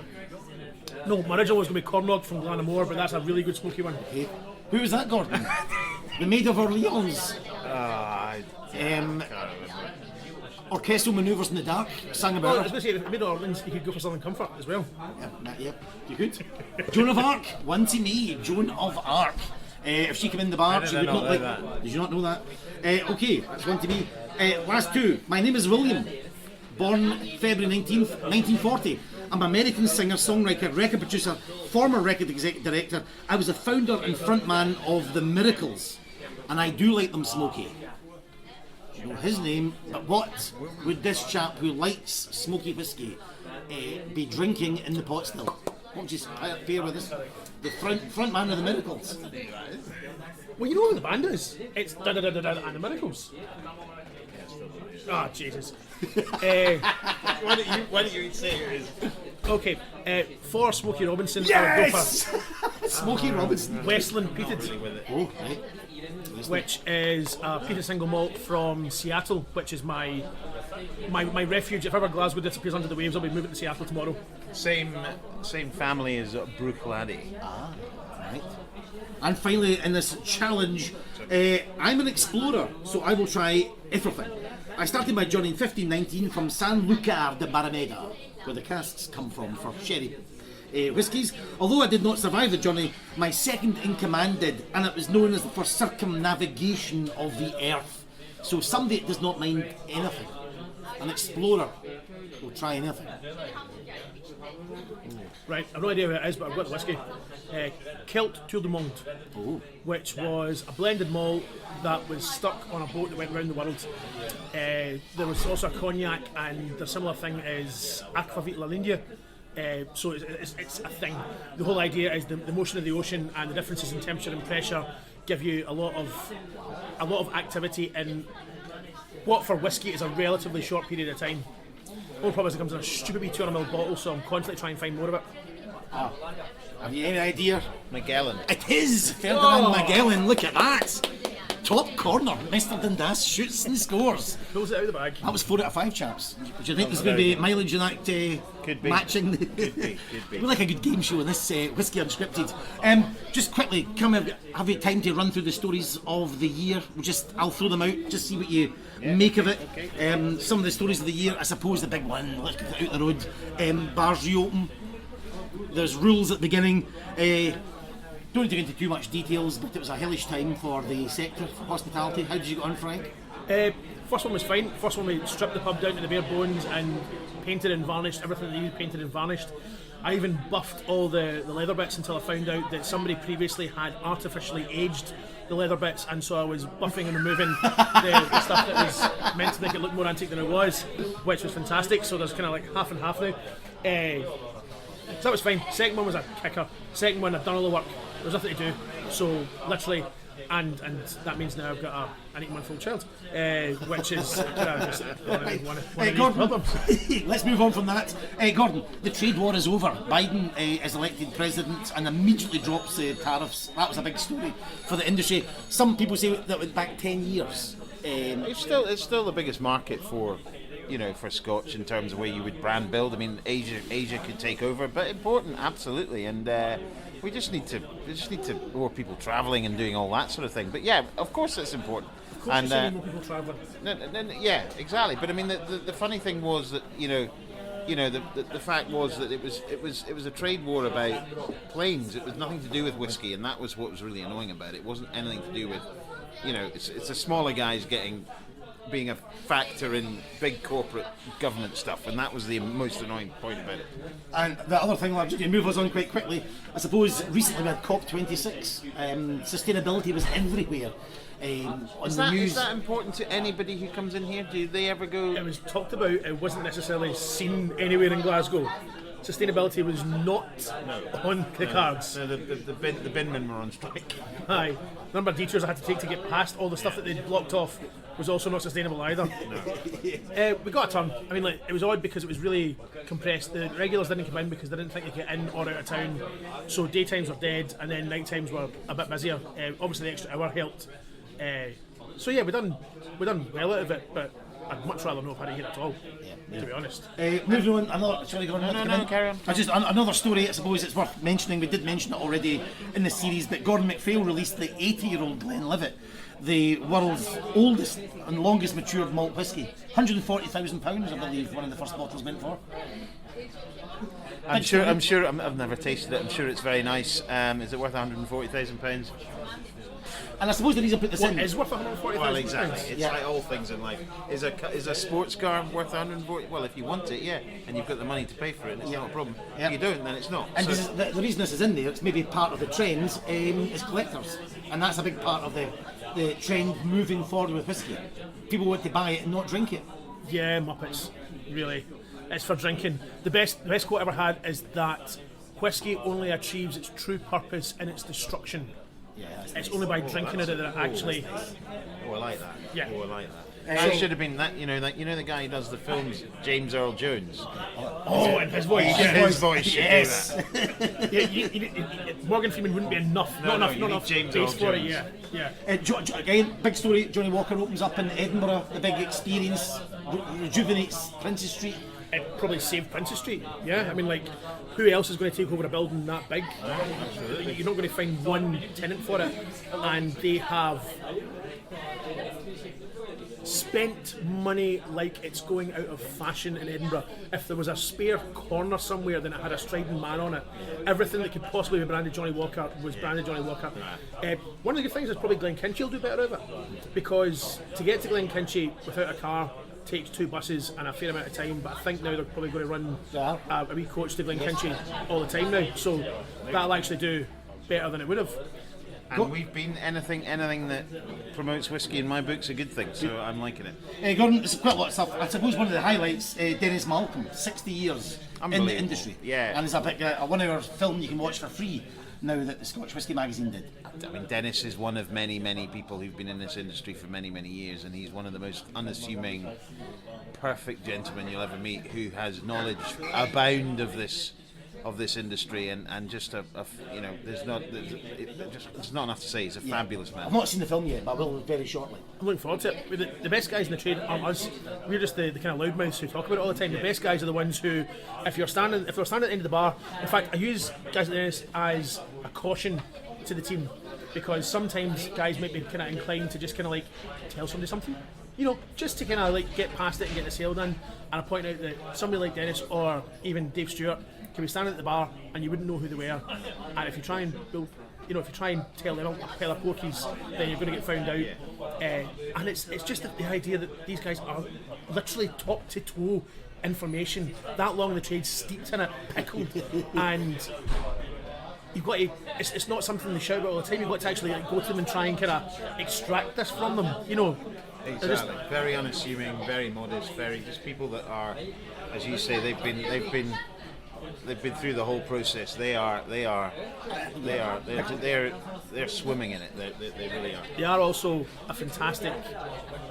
No, my original was going to be Cornog from Glenamore, but that's a really good smoky one. Okay. Who is that, Gordon? The Maid of Orleans. Orchestral manoeuvres in the dark. Sang about I was going to say, if it made Orleans, you could go for Southern Comfort as well. Yep, you could. Joan of Arc. One to me, Joan of Arc. If she came in the bar, she would not like that. Did you not know that? Okay, that's one to me. Last 2. My name is William. Born February 19th, 1940. I'm an American singer, songwriter, record producer, former record executive director. I was the founder and frontman of The Miracles. And I do like them smoky. You know his name, but what would this chap who likes smoky whiskey be drinking in the pot still? What would you pair with this? The front man of The Miracles. Well, you know what the band is? It's da-da-da-da-da and The Miracles. Ah, Jesus. Why don't you say it is? Okay, for Smokey Robinson, Yes! Smokey Robinson. Westland peated. Oh, right. which is a peated single malt from Seattle, which is my refuge. If ever Glasgow disappears under the waves, I'll be moving to Seattle tomorrow. Same family as Bruichladdich. Right. And finally, in this challenge, I'm an explorer, so I will try everything. I started my journey in 1519 from San Lucar de Barrameda, where the casks come from for sherry whiskies. Although I did not survive the journey, my second in command did, and it was known as for circumnavigation of the earth. So somebody that does not mind anything, an explorer, will try anything. Right, I've no idea who it is, but I've got the whiskey. Kilt Tour du Monde, which was a blended malt that was stuck on a boat that went around the world. There was also a cognac, and the similar thing is Aquavit La Lindia. So it's a thing. The whole idea is the motion of the ocean and the differences in temperature and pressure give you a lot of activity in what for whiskey is a relatively short period of time. The only problem is it comes in a stupid wee 200ml bottle, so I'm constantly trying to find more of it. Have you any idea? Magellan. It is Ferdinand Magellan. Look at that. Top corner. Mr. Dundas shoots and scores. Pulls it out of the bag. That was 4 out of 5, chaps. Do you think there's going to be mileage in that Could be. matching? Could be. We like a good game show in this Whisky Unscripted. Just quickly, have you time to run through the stories of the year? I'll throw them out, just see what you make of it. Okay. Some of the stories of the year, I suppose the big one, let's get out the road. Bars reopen. There's rules at the beginning. Don't need to go into too much details, but it was a hellish time for the sector, for hospitality. How did you get on, Frank? First one was fine. First one we stripped the pub down to the bare bones and painted and varnished everything they needed painted and varnished. I even buffed all the leather bits until I found out that somebody previously had artificially aged the leather bits, and so I was buffing and removing the stuff that was meant to make it look more antique than it was, which was fantastic. So there's kind of like half and half now. So that was fine. Second one was a kicker. Second one, I've done all the work. There was nothing to do. So literally, and that means now I've got an 8-month-old child, which is just one of these Gordon, problems. let's move on from that. Gordon, the trade war is over. Biden is elected president and immediately drops the tariffs. That was a big story for the industry. Some people say that went back 10 years. It's still the biggest market for Scotch in terms of where you would brand build. I mean, Asia could take over, but important, absolutely. And we just need to more people travelling and doing all that sort of thing. But yeah, of course it's important. Of course, you're seeing more people travelling. Yeah, exactly. But I mean, the funny thing was that the fact was that it was a trade war about planes. It was nothing to do with whiskey, and that was what was really annoying about it. It wasn't anything to do with, it's the smaller guys being a factor in big corporate government stuff, and that was the most annoying point about it. And the other thing, I'm just going to move us on quite quickly. I suppose recently we had COP26. Sustainability was everywhere. On the news. Is that important to anybody who comes in here? Do they ever go? It was talked about. It wasn't necessarily seen anywhere in Glasgow. Sustainability was not on the cards. No, the binmen were on strike. Aye. The number of detours I had to take to get past all the stuff that they'd blocked off was also not sustainable either. We got a turn. I mean, it was odd because it was really compressed. The regulars didn't come in because they didn't think they could get in or out of town. So daytimes were dead, and then night times were a bit busier. Obviously, the extra hour helped. So yeah, we done well out of it, but I'd much rather not have had it here at all, to be honest. Moving on, sorry, go on. No, carry on. Another story, I suppose it's worth mentioning. We did mention it already in the series, but Gordon MacPhail released the 80-year-old Glenlivet, the world's oldest and longest matured malt whisky. £140,000, I believe, one of the first bottles went for. I'm sure. I've never tasted it. I'm sure it's very nice. Is it worth £140,000? And I suppose the reason I put this in is worth £140,000. Well, exactly. It's like all things in life. Is a sports car worth 140? Well, if you want it, yeah, and you've got the money to pay for it, it's not a problem. If you don't, then it's not. And the reason this is in there, it's maybe part of the trend, is collectors, and that's a big part of the trend moving forward with whiskey. People want to buy it and not drink it. Yeah, Muppets. Really, it's for drinking. The best quote I ever had is that whiskey only achieves its true purpose in its destruction. Yeah, it's only by drinking it that it actually. Oh, I like that. Yeah. Oh, I like that. That should have been that. You know the guy who does the films, James Earl Jones. Oh, and his voice. His voice should Yes. do that. Morgan Freeman wouldn't be enough. No, not you enough need James base Earl for it. Jones. Yeah. Again, big story. Johnny Walker opens up in Edinburgh. The big experience rejuvenates Princess Street. It probably saved Princess Street. Yeah, I mean, like, who else is going to take over a building that big? Absolutely. You're not going to find one tenant for it, and they have spent money like it's going out of fashion in Edinburgh. If there was a spare corner somewhere, then it had a striding man on it. Everything that could possibly be branded Johnny Walker was branded Johnny Walker. One of the good things is probably Glenkinchy will do better of it, because to get to Glenkinchy without a car takes 2 buses and a fair amount of time, but I think now they're probably going to run a wee coach to Glenkinchy all the time now, so that'll actually do better than it would have. And we've been anything that promotes whiskey in my book's a good thing, so I'm liking it. Gordon, there's quite a lot of stuff. I suppose one of the highlights, Dennis Malcolm, 60 years in the industry. Yeah. And it's a big, a 1 hour film you can watch for free now that the Scotch Whisky magazine did. I mean, Dennis is one of many people who've been in this industry for many years, and he's one of the most unassuming, perfect gentlemen you'll ever meet, who has knowledge abound of this industry, and just there's not enough to say. He's a fabulous man. I've not seen the film yet, but I will very shortly. I'm looking forward to it. The best guys in the trade are us. We're just the kind of loudmouths who talk about it all the time. The best guys are the ones who, if they're standing at the end of the bar. In fact, I use guys like this as a caution to the team, because sometimes guys might be kind of inclined to just kind of like tell somebody something, just to kind of like get past it and get the sale done. And I point out that somebody like Dennis or even Dave Stewart can be standing at the bar and you wouldn't know who they were, and if you try and tell them a pile of porkies, then you're going to get found out. And it's just the idea that these guys are literally top to toe information, that long in the trade, steeped in it, pickled, and you've got to, it's not something they shout about all the time. You've got to actually go to them and try and kind of extract this from them, Exactly. Very unassuming, very modest, very just people that are, as you say, they've been through the whole process. They're swimming in it. They really are. They are also a fantastic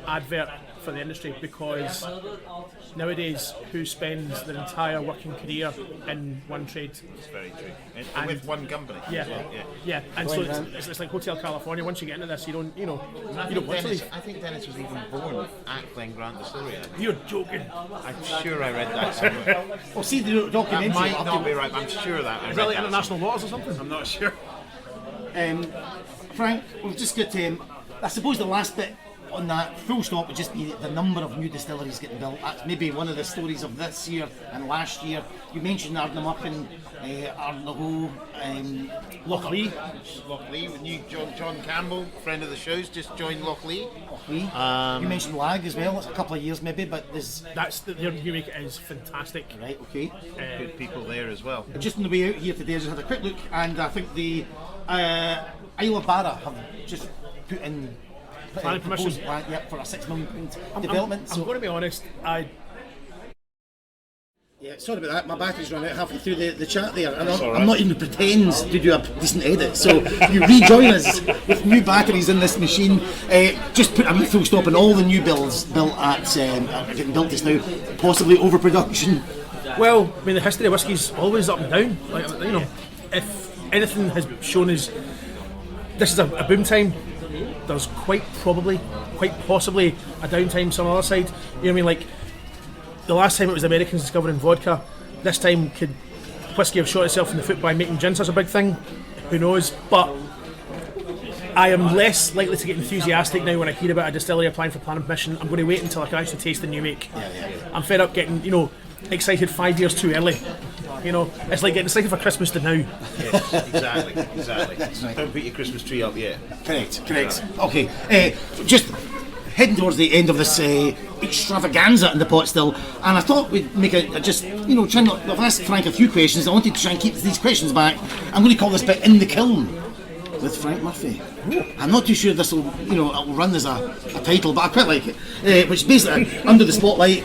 advert for the industry, because nowadays who spends their entire working career in one trade? It's very true. And with one company. Yeah. And so it's like Hotel California. Once you get into this, you don't want to leave. I think Dennis was even born at Glengoyne Distillery. You're joking. I'm sure I read that somewhere. Well, see the documentary. That might not be right, but I'm sure that I read Is that like that international somewhere. waters or something? I'm not sure. Frank, we've just got I suppose the last bit on that full stop would just be the number of new distilleries getting built. That's maybe one of the stories of this year and last year. You mentioned Ardnamurchan, Ardnahoe, Lochlee. Lochlee, with new John Campbell, friend of the show's just joined Lochlee. You mentioned Lag as well. It's a couple of years maybe, but there's... Their new make is fantastic. Right, okay. Good people there as well. Just on the way out here today, I just had a quick look, and I think the Isle of Barra have just put in planning permission for a £6 million development. I'm going to be honest, Yeah, sorry about that. My battery's run out halfway through the chat there, and I'm not even pretend to do a decent edit. So you rejoin us with new batteries in this machine. Just put a wee full stop on all the new builds built getting built just now. Possibly overproduction. Well, I mean, the history of whiskey's always up and down. Like, if anything has shown us this is a boom time, there's quite possibly a downtime some other side. You know what I mean? Like, the last time it was the Americans discovering vodka. This time could whiskey have shot itself in the foot by making gin such a big thing? Who knows? But I am less likely to get enthusiastic now when I hear about a distillery applying for planning permission. I'm going to wait until I can actually taste the new make. I'm fed up getting, excited 5 years too early. It's like getting excited for Christmas to now. Yes, exactly. Don't put your Christmas tree up yet. Correct. Okay, just heading towards the end of this extravaganza in the pot still, and I thought we'd make I've asked Frank a few questions. I wanted to try and keep these questions back. I'm going to call this bit In the Kiln with Frank Murphy. I'm not too sure this will, it'll run as a title, but I quite like it, which is basically under the spotlight,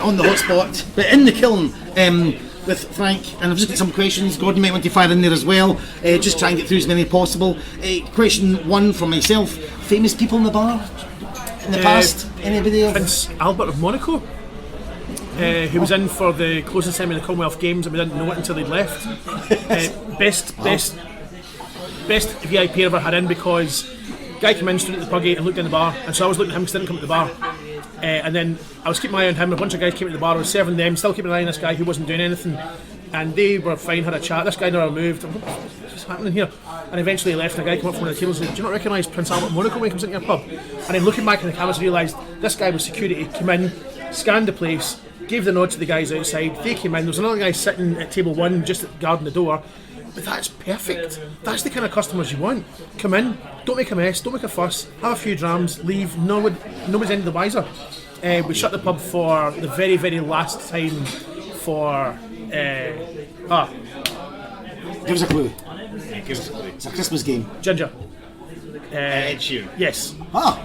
on the hot spot, but In the Kiln, with Frank, and I've just got some questions. Gordon might want to fire in there as well. Just try and get through as many as possible. Question one from myself: famous people in the bar? in the past? Anybody else? Prince Albert of Monaco, who was in for the closing ceremony of the Commonwealth Games, and we didn't know it until they'd left. Best VIP I ever had in, because guy came in, stood at the pub gate and looked in the bar, and so I was looking at him because he didn't come to the bar. And then I was keeping my eye on him, and a bunch of guys came to the bar, I was serving them, still keeping an eye on this guy who wasn't doing anything, and they were fine, had a chat. This guy never moved. What's happening here? And eventually he left, and a guy came up from one of the tables and said, "Do you not recognise Prince Albert of Monaco when he comes into your pub?" And then looking back in the cameras, I realised this guy was security, came in, scanned the place, gave the nod to the guys outside, they came in, there was another guy sitting at table 1 just guarding the door. But that's perfect. That's the kind of customers you want. Come in, don't make a mess, don't make a fuss, have a few drams, leave, nobody's any the wiser. We shut the pub for the very, very last time for... Give us a clue. It's a Christmas game. Ginger. Ed Sheeran. Yes. Ah!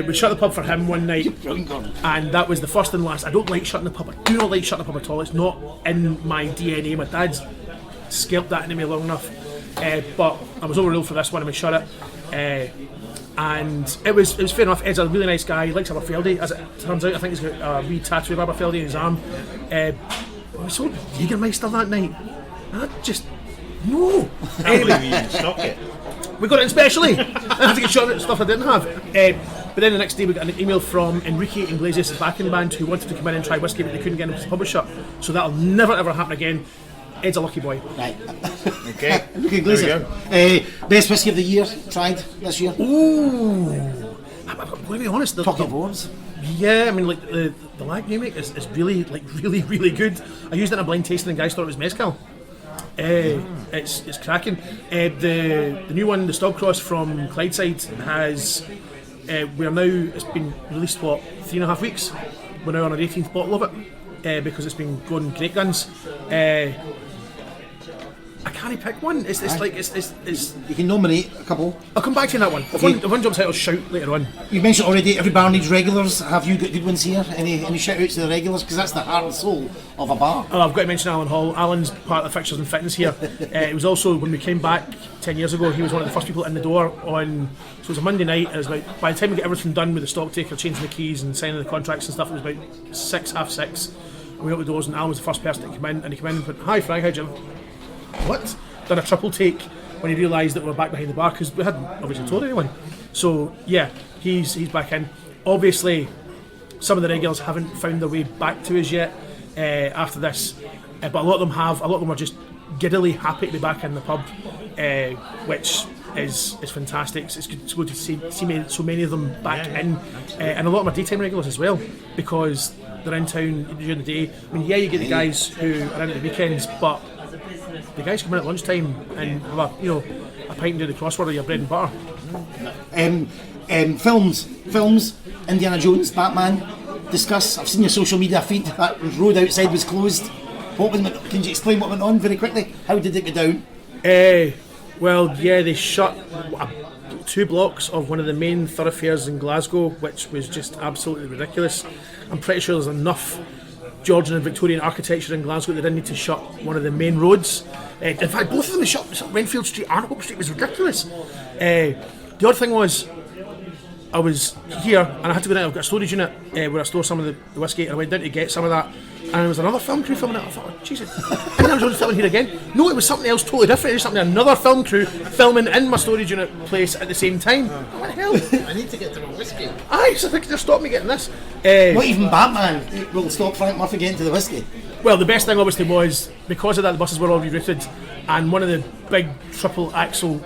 We shut the pub for him one night, Brilliant, Gordon. and that was the first and last. I don't like shutting the pub. I do not like shutting the pub at all. It's not in my DNA. My dad's scalped that into me long enough. But I was overruled for this one, and we shut it. And it was fair enough. Ed's a really nice guy. He likes Aberfeldy, as it turns out. I think he's got a wee tattoo of Aberfeldy in his arm. We sold Jägermeister that night. And I just... No! Anyway, You stock it. we got it in specially. I had to get shot at stuff I didn't have. But then the next day we got an email from Enrique Iglesias' backing band, who wanted to come in and try whiskey, but they couldn't get him because the pub was shut. So that'll never ever happen again. Ed's a lucky boy. Right. Okay. Look at Glazer. Best whiskey of the year tried this year? Ooh. I'm going to be honest. Talking of awards. Yeah, I mean, like the lag you make is really, really good. I used it in a blind tasting and guys thought it was mezcal. It's cracking. The new one, the Stogcross from Clydeside, has it's been released 3.5 weeks. We're now on our 18th bottle of it because it's been going great guns. I can't pick one. It's You can nominate a couple. I'll come back to you on that one. If one jumps out, I'll shout later on. You mentioned already every bar needs regulars. Have you got good ones here? Any shout outs to the regulars? Because that's the heart and soul of a bar. Oh, I've got to mention Alan Hall. Alan's part of the fixtures and fitness here. It was also, when we came back 10 years ago, he was one of the first people in the door on, so it was a Monday night. It was about, by the time we got everything done with the stock taker, changing the keys and signing the contracts and stuff, it was about 6:30. And we opened the doors and Alan was the first person to come in, and he came in and went, "Hi Frank, how'd you..." What? Done a triple take when he realised that we were back behind the bar, because we hadn't obviously told anyone. So yeah, he's back in. Obviously, some of the regulars haven't found their way back to us yet after this, but a lot of them have. A lot of them are just giddily happy to be back in the pub, which is fantastic. It's good to see so many of them back in, and a lot of them are daytime regulars as well, because they're in town during the day. I mean, yeah, you get the guys who are in at the weekends, but the guys come in at lunchtime and have a pint and do the crossword of your bread and butter. Films, Indiana Jones, Batman. Discuss. I've seen your social media feed. That road outside was closed. Can you explain what went on very quickly? How did it go down? Well, yeah, they shut 2 blocks of one of the main thoroughfares in Glasgow, which was just absolutely ridiculous. I'm pretty sure there's enough Georgian and Victorian architecture in Glasgow that they didn't need to shut one of the main roads. In fact, both of them shut. Renfield Street and Hope Street. It was ridiculous. The odd thing was, I was here and I had to go down. I've got a storage unit where I store some of the whiskey, and I went down to get some of that, and there was another film crew filming it. I thought, oh, Jesus, I was filming here again. No, it was something else totally different. It was another film crew filming in my storage unit place at the same time. What the hell? I need to get to my whiskey. Aye, so they could just stop me getting this. Not even Batman will stop Frank Murphy getting to the whiskey. Well, the best thing obviously was, because of that, the buses were all rerouted, and one of the big triple axle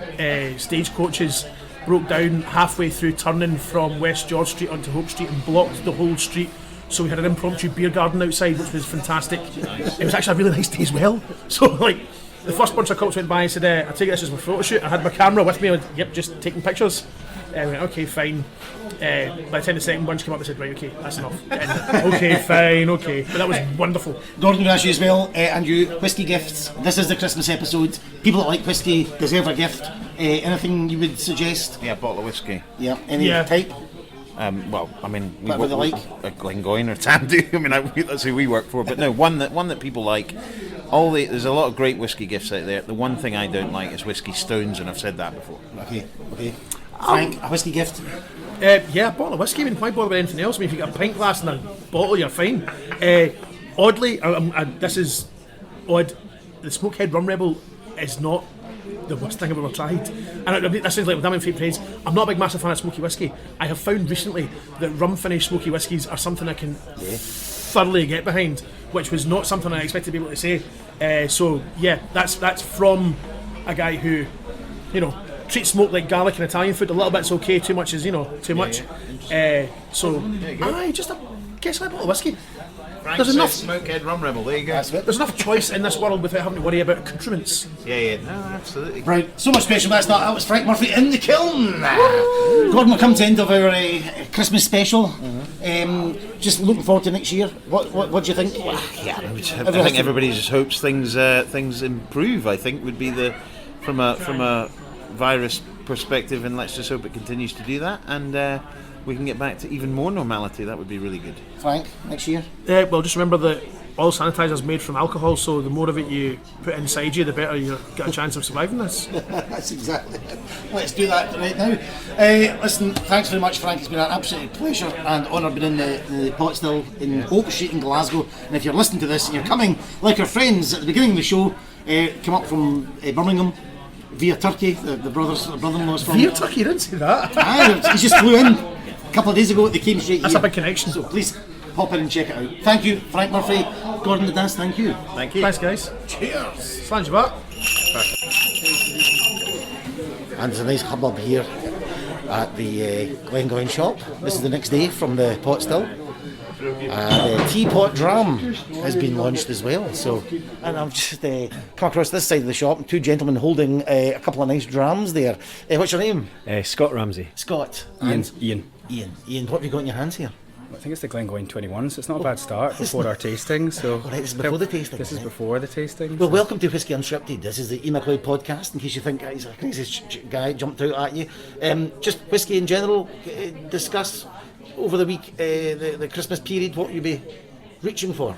stage coaches broke down halfway through turning from West George Street onto Hope Street and blocked the whole street. So we had an impromptu beer garden outside, which was fantastic. It was actually a really nice day as well. So like, the first bunch of cops went by and said, "I take it this as my photo shoot." I had my camera with me. I went, "Yep, just taking pictures." I went, "Okay, fine." By the time the second bunch came up, they said, "Right, okay, that's enough." And, "Okay, fine, okay." But that was wonderful. Gordon, we ask you as well, and you, whiskey gifts. This is the Christmas episode. People that like whiskey deserve a gift. Anything you would suggest? Yeah, a bottle of whiskey. Yeah, any type? Well, I mean, we What would they like? a Glengoyne or Tamdu. I mean, that's who we work for. But no, one that people like. There's a lot of great whiskey gifts out there. The one thing I don't like is whiskey stones, and I've said that before. Okay. Frank, a whiskey gift? Yeah, a bottle of whiskey. I mean, why bother with anything else? I mean, if you get a pint glass and a bottle, you're fine. Oddly, this is odd. The Smokehead Rum Rebel is not the worst thing I've ever tried. And that sounds like one of my favourite friends. I'm not a big massive fan of smoky whiskey. I have found recently that rum finished smoky whiskies are something I can thoroughly get behind, which was not something I expected to be able to say. So yeah, that's from a guy who, treats smoke like garlic and Italian food. A little bit's okay, too much is, too much. Just a guess like a bottle of whiskey. There's enough Smokehead Rum Rebel. There you go. There's enough choice in this world without having to worry about accoutrements. Yeah. No, absolutely. Right, so much special. That was Frank Murphy in the kiln. Gordon, we'll come to the end of our Christmas special. Just looking forward to next year. What do you think? I think everybody just hopes things improve. I think would be from a virus perspective, and let's just hope it continues to do that, and we can get back to even more normality. That would be really good. Frank, next year? Well, just remember that all sanitizer is made from alcohol, so the more of it you put inside you, the better you get a chance of surviving this. That's exactly it. Let's do that right now. Listen, thanks very much, Frank. It's been an absolute pleasure and honour being in the Pot Still in Oak Street in Glasgow. And if you're listening to this and you're coming, like our friends at the beginning of the show, come up from Birmingham via Turkey, the brother-in-law's from... Via Turkey, you didn't say that. He just flew in a couple of days ago. They came straight That's here. a big connection. So please pop in and check it out. Thank you, Frank Murphy. Gordon the Dance, thank you. Thank you. Thanks, guys. Cheers. Slange back. And there's a nice hubbub here at the Glengoyne shop. This is the next day from the Pot Still. The teapot dram has been launched as well. So, and I've just come across this side of the shop and two gentlemen holding a couple of nice drams there. What's your name? Scott Ramsey. Scott. Ian. Ian, what have you got in your hands here? I think it's the Glengoyne 21, so it's not a bad start before our tasting. So, right, this is before the tasting. This is before the tasting. Well, welcome to Whisky Unscripted. This is the Ian McLeod podcast. In case you think he's a crazy guy jumped out at you, just whisky in general. Discuss over the week the Christmas period. What you'll be reaching for.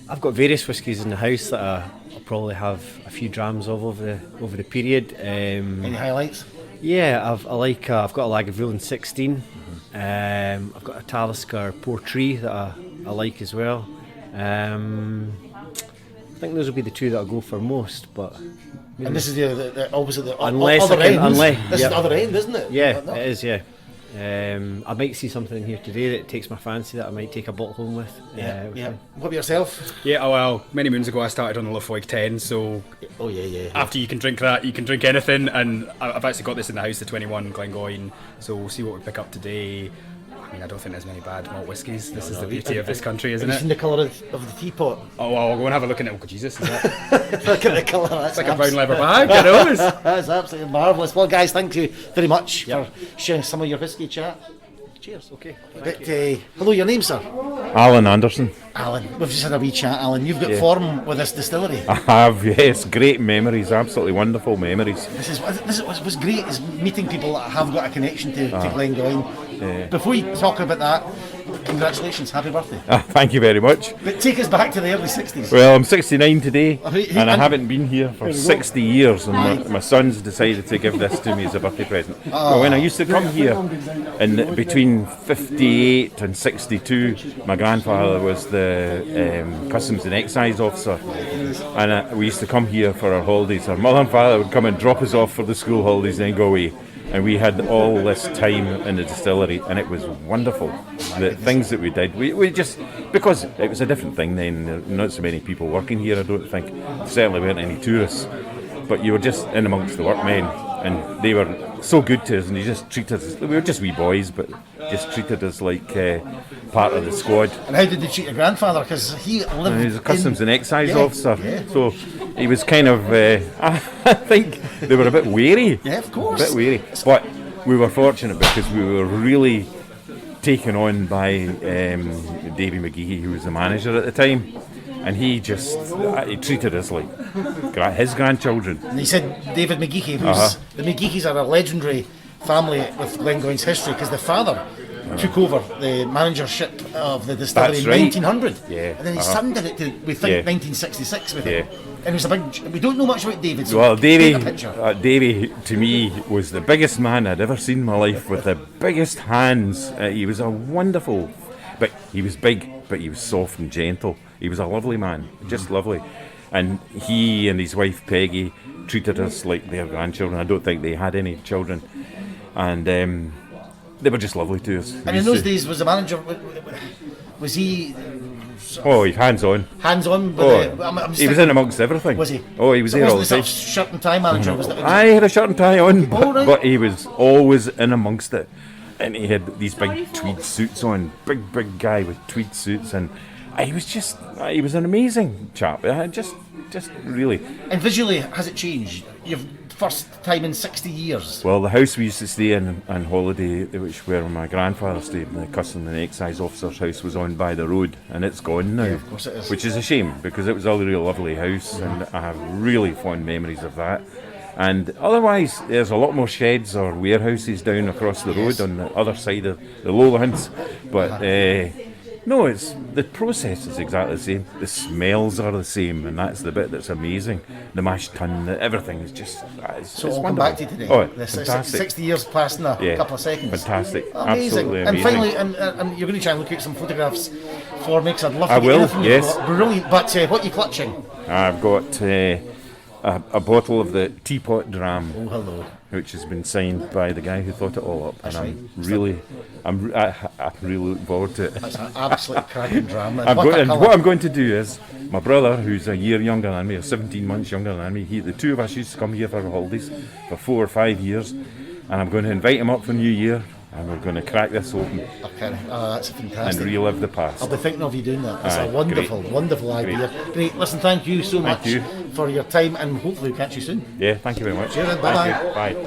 I've got various whiskies in the house that I'll probably have a few drams of over the period. Any highlights? Yeah, I've got a Lagavulin 16. I've got a Talisker Portree that I like as well. I think those will be the two that I'll go for most. But and this is the opposite. The unless other end. This is the other end, isn't it? Yeah, it is. Yeah. I might see something in here today that takes my fancy that I might take a bottle home with. Yeah. What about yourself? Yeah, well, many moons ago I started on the Lafroig 10, so after you can drink that, you can drink anything, and I've actually got this in the house, the 21 Glengoyne, so we'll see what we pick up today. I mean, I don't think there's many bad malt whiskies. This is the beauty of this country, isn't Have it? you seen the colour of the teapot? Oh, well, I'll go and have a look in it. Oh, Jesus, is that? Look at the colour. It's like a brown leather bag, you know? That's absolutely marvellous. Well, guys, thank you very much for sharing some of your whisky chat. Cheers. Okay. Hello, your name, sir? Alan Anderson. Alan, we've just had a wee chat, Alan. You've got form with this distillery. I have, yes. Great memories, absolutely wonderful memories. This is what's great is meeting people that have got a connection to Glengoyne. Before you talk about that, congratulations, happy birthday. Thank you very much. But take us back to the early 60s. Well, I'm 69 today, and I haven't been here for 60 years, and my son's decided to give this to me as a birthday present. But when I used to come here, in between 58 and 62, my grandfather was the Customs and Excise officer, and we used to come here for our holidays. Our mother and father would come and drop us off for the school holidays and then go away. And we had all this time in the distillery, and it was wonderful. The things that we did, we just, because it was a different thing then, there were not so many people working here, I don't think. There certainly weren't any tourists. But you were just in amongst the workmen, and they were so good to us, and they just treated us, we were just wee boys, but just treated us like part of the squad. And how did they treat your grandfather? Because he lived he was a Customs and Excise officer, so he was kind of, I think they were a bit wary. Yeah, of course. A bit wary. But we were fortunate because we were really taken on by Davy McGeehee, who was the manager at the time. And he treated us like his grandchildren. And he said David McGeehee, the McGeehees are a legendary family with Glengoyne's history, because the father took over the managership of the distillery That's in right. 1900. Yeah. And then his son did it to, we think, 1966 with it. Yeah. And it was a big, we don't know much about David, so Well, paint a picture. Davy to me was the biggest man I'd ever seen in my life, with the biggest hands. He was a wonderful, but he was big, but he was soft and gentle. He was a lovely man, just lovely. And he and his wife Peggy treated us like their grandchildren. I don't think they had any children, and they were just lovely to us. And in those days, was the manager, was he Oh, he's hands-on. hands-on? He was in amongst everything. Was he? Oh, he was So there all the wasn't time. the sort of shirt and tie manager? Was that, I had a shirt and tie on, Oh, right. but he was always in amongst it. And he had these big tweed suits on, big guy with tweed suits, and he was an amazing chap. Just really. and visually, has it changed? You've first time in 60 years. Well, the house we used to stay in on holiday, which where my grandfather stayed, the custom and excise officer's house, was on by the road, and it's gone now. Yeah, of course it is. Which is a shame, because it was a really lovely house, and I have really fond memories of that. And otherwise, there's a lot more sheds or warehouses down across the road on the other side of the lowlands. But no, the process is exactly the same. The smells are the same, and that's the bit that's amazing. The mashed tun, everything is just. So it's I'll come wonderful. back to you today. Oh, The fantastic. 60 years passed in a couple of seconds. Fantastic. Amazing. Absolutely And amazing. finally, and you're going to try and look at some photographs for me, 'cause I'd love to I get will, anything you've yes. got. Brilliant. But what are you clutching? I've got a bottle of the teapot dram, Oh, hello. which has been signed by the guy who thought it all up, That's and right. I'm really looking forward to it. That's an absolute cracking drama. And What a colour. what I'm going to do is, my brother, who's a year younger than me, or 17 months younger than me, the two of us used to come here for holidays for 4 or 5 years, and I'm going to invite him up for New Year, and we're going to crack this open Okay. That's and fantastic. relive the past. I'll be thinking of you doing that. It's Aye, a wonderful, great. wonderful idea. Great. Listen, thank you so much you. for your time, and hopefully we'll catch you soon. Yeah, thank you very much. Cheers, Thank bye-bye. you. Bye.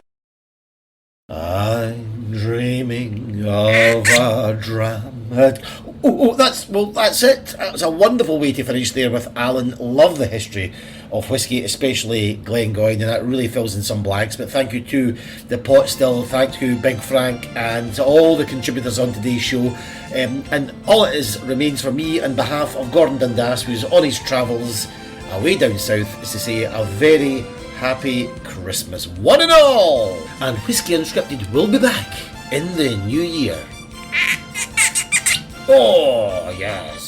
I'm dreaming of a dram. That's it. That was a wonderful way to finish there with Alan. Love the history of whiskey, especially Glengoyne, and that really fills in some blanks. But thank you to the Pot Still, thank you Big Frank, and to all the contributors on today's show. And all it is remains for me, on behalf of Gordon Dundas, who's on his travels away down south, is to say a very happy Christmas, one and all! And Whisky Unscripted will be back in the new year. Oh, yes.